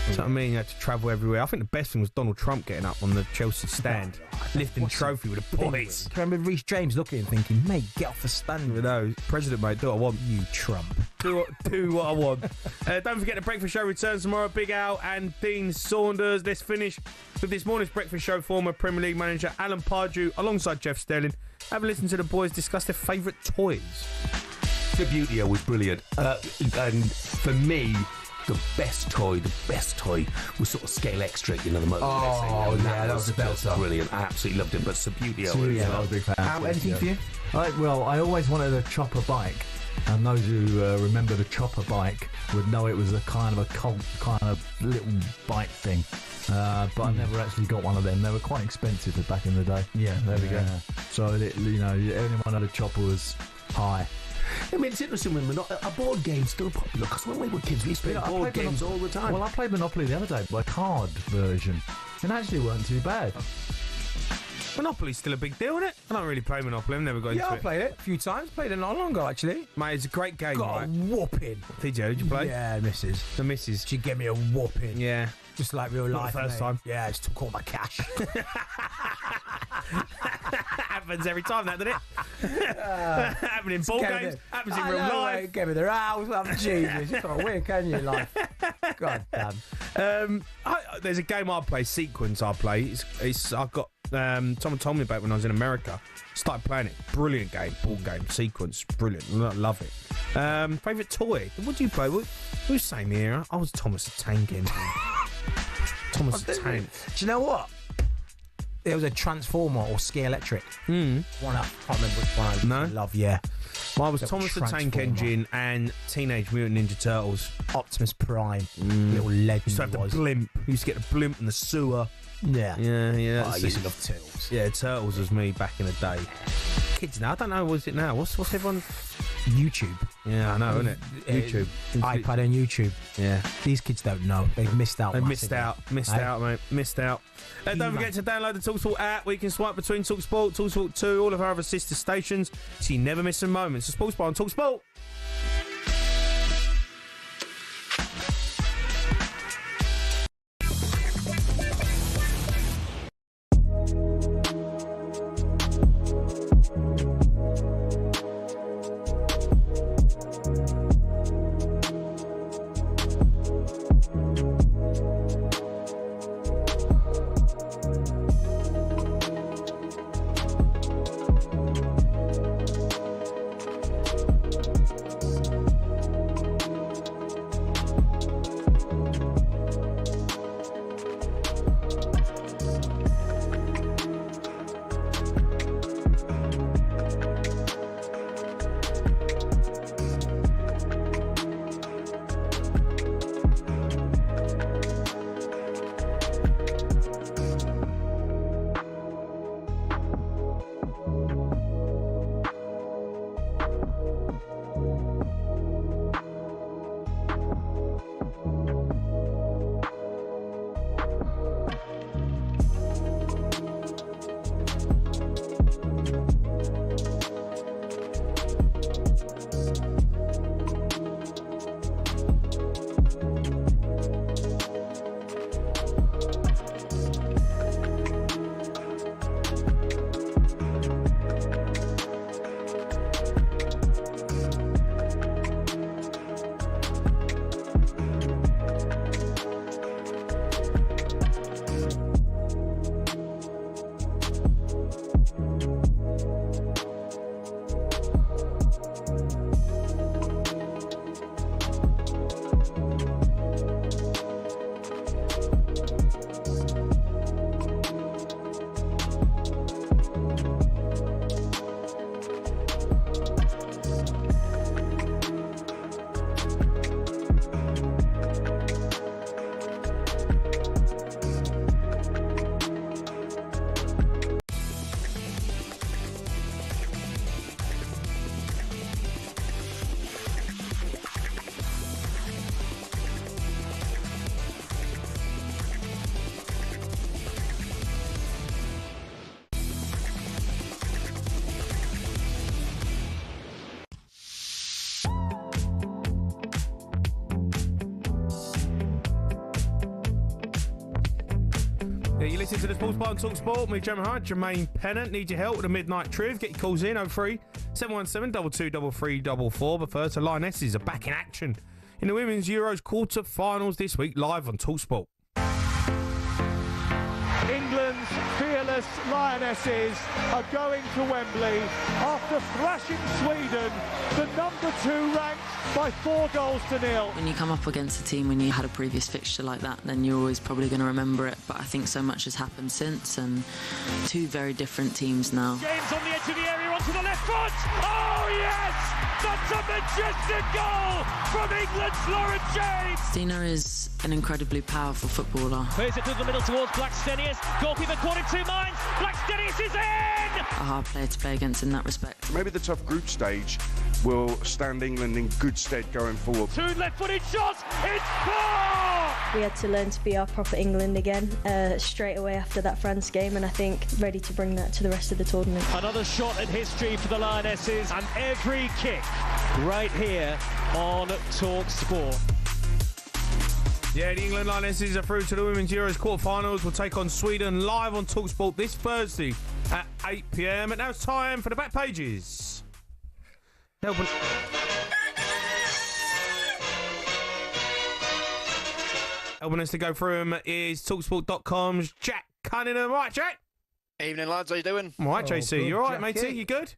Do you know what I mean? You had to travel everywhere. I think the best thing was Donald Trump getting up on the Chelsea stand, lifting the trophy with the boys. Can you remember Reece James looking at him thinking, mate, get off the stand. No, President, mate, do what I want. You Trump. Do what I want. Don't forget the breakfast show returns tomorrow. Big Al and Dean Saunders. Let's finish with this morning's breakfast show. Former Premier League manager Alan Pardew alongside Jeff Sterling. Have a listen to the boys discuss their favourite toys. Sabutio was brilliant. And for me, the best toy was sort of Scale Extra, you know, the motor. Oh, yeah, that was the best. Brilliant. I absolutely loved it. But Sabutio. Yeah, I was a big fan. Anything for you? I always wanted a chopper bike. And those who remember the chopper bike would know it was a kind of a cult kind of little bike thing. But I never actually got one of them. They were quite expensive back in the day. Yeah, there we go. So, anyone had a chopper was high. I mean, it's interesting when a board game's still popular, because when we were kids, we used to play board games all the time. Well, I played Monopoly the other day, but a card version. And actually weren't too bad. Monopoly's still a big deal, isn't it? I don't really play Monopoly. I've never got into it. Yeah, I played it a few times. Played it not long ago, actually. Mate, it's a great game, Got a whooping. Did you play? Yeah, missus. The missus. She gave me a whooping. Yeah. Just like real life. Not the first time. Yeah, just took all my cash. Happens every time, that, doesn't it? Happens in ball games. Happens in real life. Mate, gave me the house. Jesus, you can't win, can you, life? God damn. There's a game I play, Sequence I play. I've got someone told me about it when I was in America. Started playing it. Brilliant game, ball game, Sequence, brilliant. I love it. Favourite toy? What do you play? Who's saying here? I was Thomas the Tank Engine. Thomas the Tank. Do you know what? There was a Transformer or Ski Electric. One up. I can't remember which one I love. Yeah. Well, I was Thomas the Tank Engine and Teenage Mutant Ninja Turtles. Optimus Prime. Little legend. Used to have the blimp. Used to get the blimp in the sewer. Yeah. Yeah. I used to love Turtles. Yeah, Turtles was me back in the day. Kids now, I don't know, what's it now? What's everyone? YouTube. Yeah, I know, isn't it? YouTube. iPad and YouTube. Yeah. These kids don't know. They've missed out. They've missed out, mate. Missed out. Don't forget to download the talkSPORT app where you can swipe between talkSPORT, talkSPORT 2, all of our other sister stations, so you never miss a moment. So Sports Bar on talkSPORT. Yeah, you listen to the Sports Bar on talkSPORT. Me, Jamie O'Hara Jermaine Pennant. Need your help with the Midnight Triv. Get your calls in 03 717 22 344. But first, the Lionesses are back in action in the Women's Euros quarter-finals this week, live on talkSPORT. England's fearless Lionesses are going to Wembley after thrashing Sweden, the number 2 ranked, by 4 goals to 0. When you come up against a team when you had a previous fixture like that, then you're always probably going to remember it. But I think so much has happened since, and 2 very different teams now. James on the edge of the area onto the left foot. Oh yes! That's a majestic goal from England's Lauren James. Stina is an incredibly powerful footballer. Plays it through the middle towards Blackstenius. Goalkeeper caught in 2 minds. Blackstenius is in! A hard player to play against in that respect. Maybe the tough group stage will stand England in good stead going forward. 2 left-footed shots. It's 4! We had to learn to be our proper England again straight away after that France game, and I think ready to bring that to the rest of the tournament. Another shot in history for the Lionesses, and every kick right here on talkSPORT. Yeah, the England Lionesses are through to the Women's Euros quarterfinals. We'll take on Sweden live on talkSPORT this Thursday at 8 p.m. And now it's time for the back pages. Helping us to go through them is talksport.com's Jack Cunningham. Right, Jack? Evening, lads. How you doing? All right, JC. You all right, matey? You good?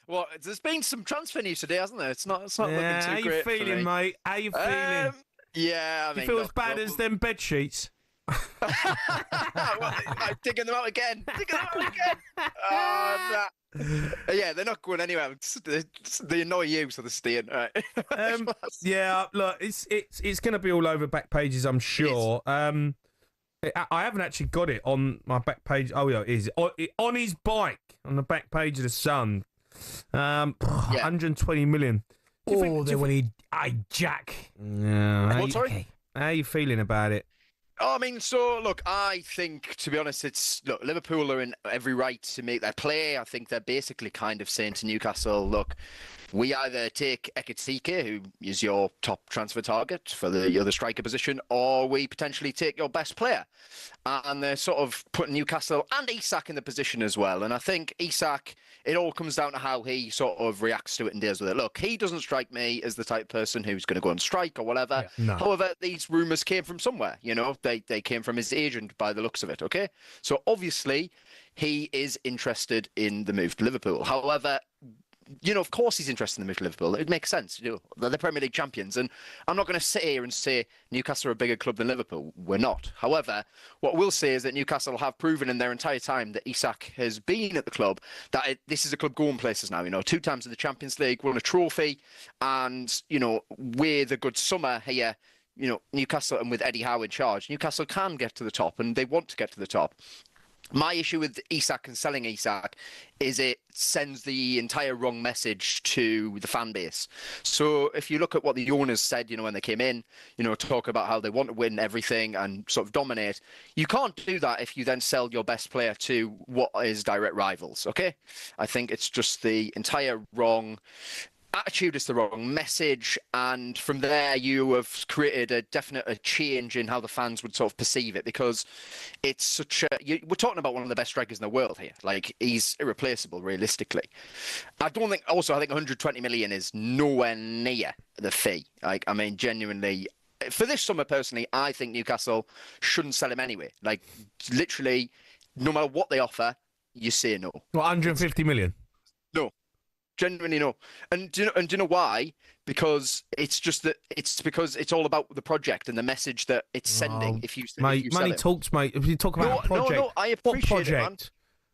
Well, there's been some transfer news today, hasn't there? It's not looking too great. How you feeling, mate? How you feeling? Yeah, I mean, you feel as bad as them bed sheets? I'm digging them out again. Yeah, they're not going anywhere. They annoy you, so they're staying. Right. Yeah, look, it's going to be all over back pages, I'm sure. I haven't actually got it on my back page. Oh, yeah, it is. On his bike, on the back page of the Sun. 120 million. They will need Jack. Yeah. What, sorry? How are you feeling about it? Oh, I mean, so, look, I think, to be honest, Liverpool are in every right to make their play. I think they're basically kind of saying to Newcastle, look, we either take Ekitike, who is your top transfer target for the other striker position, or we potentially take your best player. And they're sort of putting Newcastle and Isak in the position as well. And I think Isak, it all comes down to how he sort of reacts to it and deals with it. Look, he doesn't strike me as the type of person who's going to go and strike or whatever. Yeah, no. However, these rumours came from somewhere, you know. They came from his agent by the looks of it, okay? So obviously, he is interested in the move to Liverpool. However, you know, of course he's interested in the move to Liverpool. It makes sense. You know, they're the Premier League champions. And I'm not going to sit here and say Newcastle are a bigger club than Liverpool. We're not. However, what we'll say is that Newcastle have proven in their entire time that Isak has been at the club that this is a club going places now. You know, 2 times in the Champions League, won a trophy. And, you know, with a good summer here, you know, Newcastle, and with Eddie Howe in charge, Newcastle can get to the top, and they want to get to the top. My issue with Isak and selling Isak is it sends the entire wrong message to the fan base. So if you look at what the owners said, you know, when they came in, you know, talk about how they want to win everything and sort of dominate, you can't do that if you then sell your best player to what is direct rivals, okay? I think it's just the entire wrong attitude, is the wrong message, and from there you have created a definite change in how the fans would sort of perceive it, because it's such a we're talking about one of the best strikers in the world here. Like, he's irreplaceable realistically. I think 120 million is nowhere near the fee. Like, I mean, genuinely, for this summer personally, I think Newcastle shouldn't sell him anyway. Like, literally, no matter what they offer, you say no. What, 150 million? No. Genuinely no. And do you know why? Because it's because it's all about the project and the message that it's sending. If you money talks, mate. If you talk about a project, no, I appreciate it,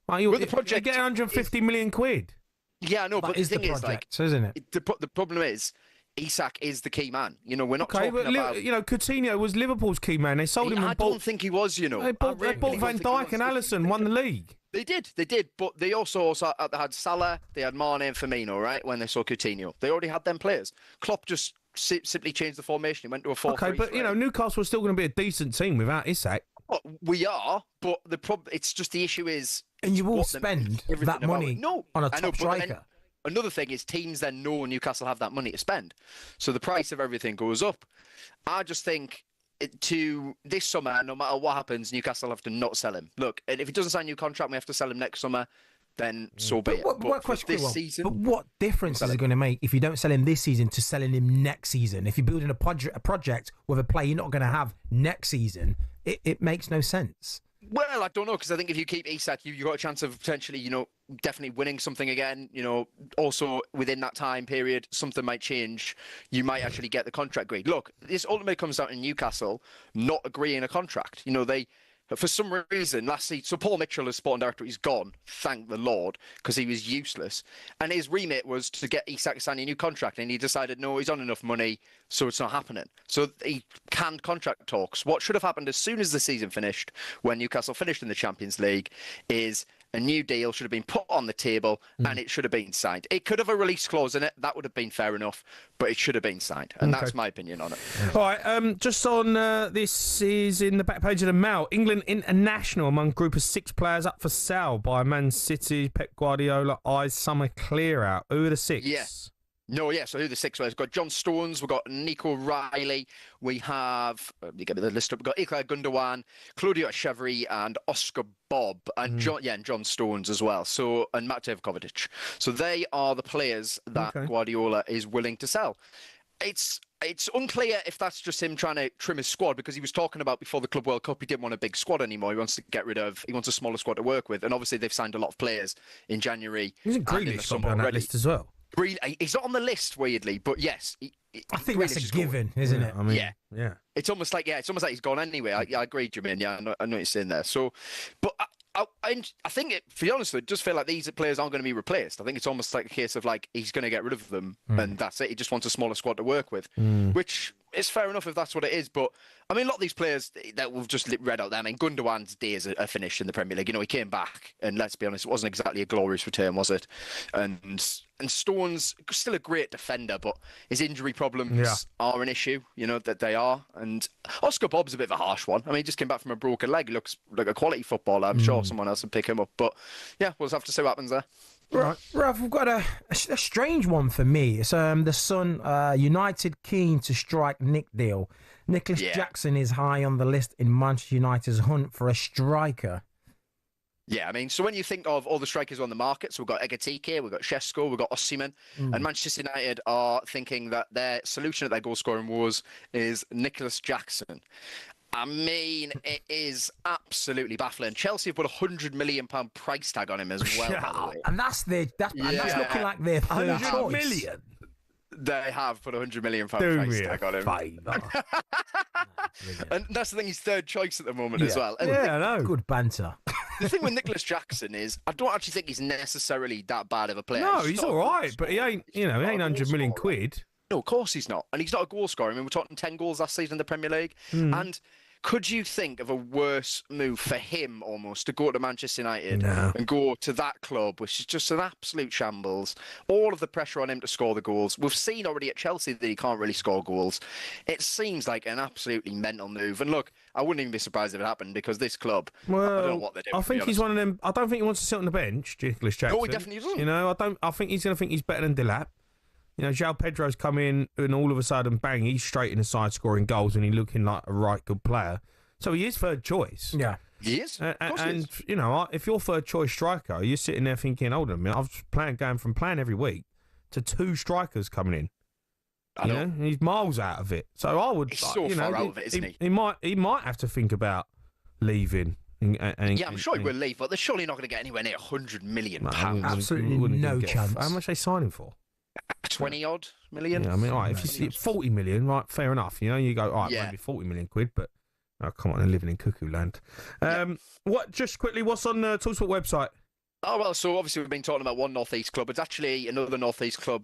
man. With the project, you get 150 million quid. Yeah, no, but the thing is, like, isn't it? The problem is, Isak is the key man. You know, we're not talking but about. You know, Coutinho was Liverpool's key man. They sold him. I don't think he was. You know, they bought Van Dijk and Alisson, won the league. They did, but they also had Salah, they had Mane and Firmino, right, when they saw Coutinho. They already had them players. Klopp just simply changed the formation. He went to a 4-3-3. Okay, but, you know, Newcastle is still going to be a decent team without Isak. Well, we are, but it's just the issue is... And you will spend that money on a top striker. Another thing is teams then know Newcastle have that money to spend. So the price of everything goes up. I just think to this summer, no matter what happens, Newcastle have to not sell him. Look, and if he doesn't sign a new contract, we have to sell him next summer. Then so be it. What difference is it going to make if you don't sell him this season to selling him next season? If you're building a project with a player you're not going to have next season, it makes no sense. Well, I don't know, because I think if you keep Isak, you've got a chance of potentially, definitely winning something again. Also within that time period, something might change. You might actually get the contract agreed. Look, this ultimately comes down to Newcastle not agreeing a contract. They, for some reason, last season, so Paul Mitchell as sporting director, he's gone, thank the Lord, because he was useless. And his remit was to get Isak to sign a new contract, and he decided, no, he's on enough money, so it's not happening. So he canned contract talks. What should have happened as soon as the season finished, when Newcastle finished in the Champions League, is a new deal should have been put on the table and it should have been signed. It could have a release clause in it. That would have been fair enough, but it should have been signed. And that's my opinion on it. All right, just on this is in the back page of the Mail. England international among group of 6 players up for sale by Man City. Pep Guardiola eyes summer clear out. Who are the 6? Yes. No, yeah, so who are the 6 players? We've got John Stones, we've got Nico Riley, we have, you get me the list up, we've got Ilkay Gundogan, Claudio Echeverry and Oscar Bob, and John Stones as well, so and Matej Kovacic. So they are the players that Guardiola is willing to sell. It's unclear if that's just him trying to trim his squad, because he was talking about before the Club World Cup he didn't want a big squad anymore. He wants a smaller squad to work with, and obviously they've signed a lot of players in January. Isn't Grealish on that list as well? He's not on the list, weirdly, but yes. I think that's a given, isn't it? I mean, yeah. It's almost like he's gone anyway. I agree, Jermaine. Yeah, I know what you're saying there. So, but I think, to be honest, it does feel like these players aren't going to be replaced. I think it's almost like a case of he's going to get rid of them, and that's it. He just wants a smaller squad to work with, which is fair enough if that's what it is. But I mean, a lot of these players that we've just read out there. I mean, Gundogan's days are finished in the Premier League. He came back, and let's be honest, it wasn't exactly a glorious return, was it? And Stone's still a great defender, but his injury problems are an issue. That they are. And Oscar Bob's a bit of a harsh one. I mean, he just came back from a broken leg. He looks like a quality footballer. I'm sure someone else would pick him up. But yeah, we'll just have to see what happens there. Right, Ralph, we've got a strange one for me. It's the Sun, United keen to strike Nick deal. Nicholas Jackson is high on the list in Manchester United's hunt for a striker. Yeah, I mean, so when you think of all the strikers on the market, so we've got Egatike, we've got Šeško, we've got Osimhen, and Manchester United are thinking that their solution at their goal-scoring woes is Nicholas Jackson. I mean, it is absolutely baffling. Chelsea have put £100 million price tag on him as well, by the way. And that's looking like their third choice. £100 million? They have put £100 million price tag on him. And that's the thing, he's third choice at the moment as well. And I know. Good banter. The thing with Nicholas Jackson is, I don't actually think he's necessarily that bad of a player. No, he's all right, but he ain't, he ain't £100 million. No, of course he's not. And he's not a goal scorer. I mean, we're talking 10 goals last season in the Premier League. And could you think of a worse move for him almost to go to Manchester United and go to that club, which is just an absolute shambles? All of the pressure on him to score the goals. We've seen already at Chelsea that he can't really score goals. It seems like an absolutely mental move. And look, I wouldn't even be surprised if it happened, because this club, I don't know what they're doing. I think he's one of them. I don't think he wants to sit on the bench, Nicholas Jackson. No, he definitely doesn't. I think he's going to think he's better than Delap. João Pedro's come in and all of a sudden, bang, he's straight in the side scoring goals and he's looking like a right good player. So he is third choice. Yeah. He is. And if you're third choice striker, you're sitting there thinking, hold on a minute, I've going from playing every week to 2 strikers coming in. He's miles out of it. So I would. He's so far out of it, isn't he? He might have to think about leaving. I'm sure he will leave, but they're surely not going to get anywhere near £100 million. Absolutely no chance. How much are they signing for? 20-odd million. Yeah, I mean, all right, if you see 40 million, right, fair enough. You go, all right, maybe 40 million quid, but come on, they're living in cuckoo land. Just quickly, what's on the talkSPORT website? Oh, well, so obviously we've been talking about one North East club. It's actually another North East club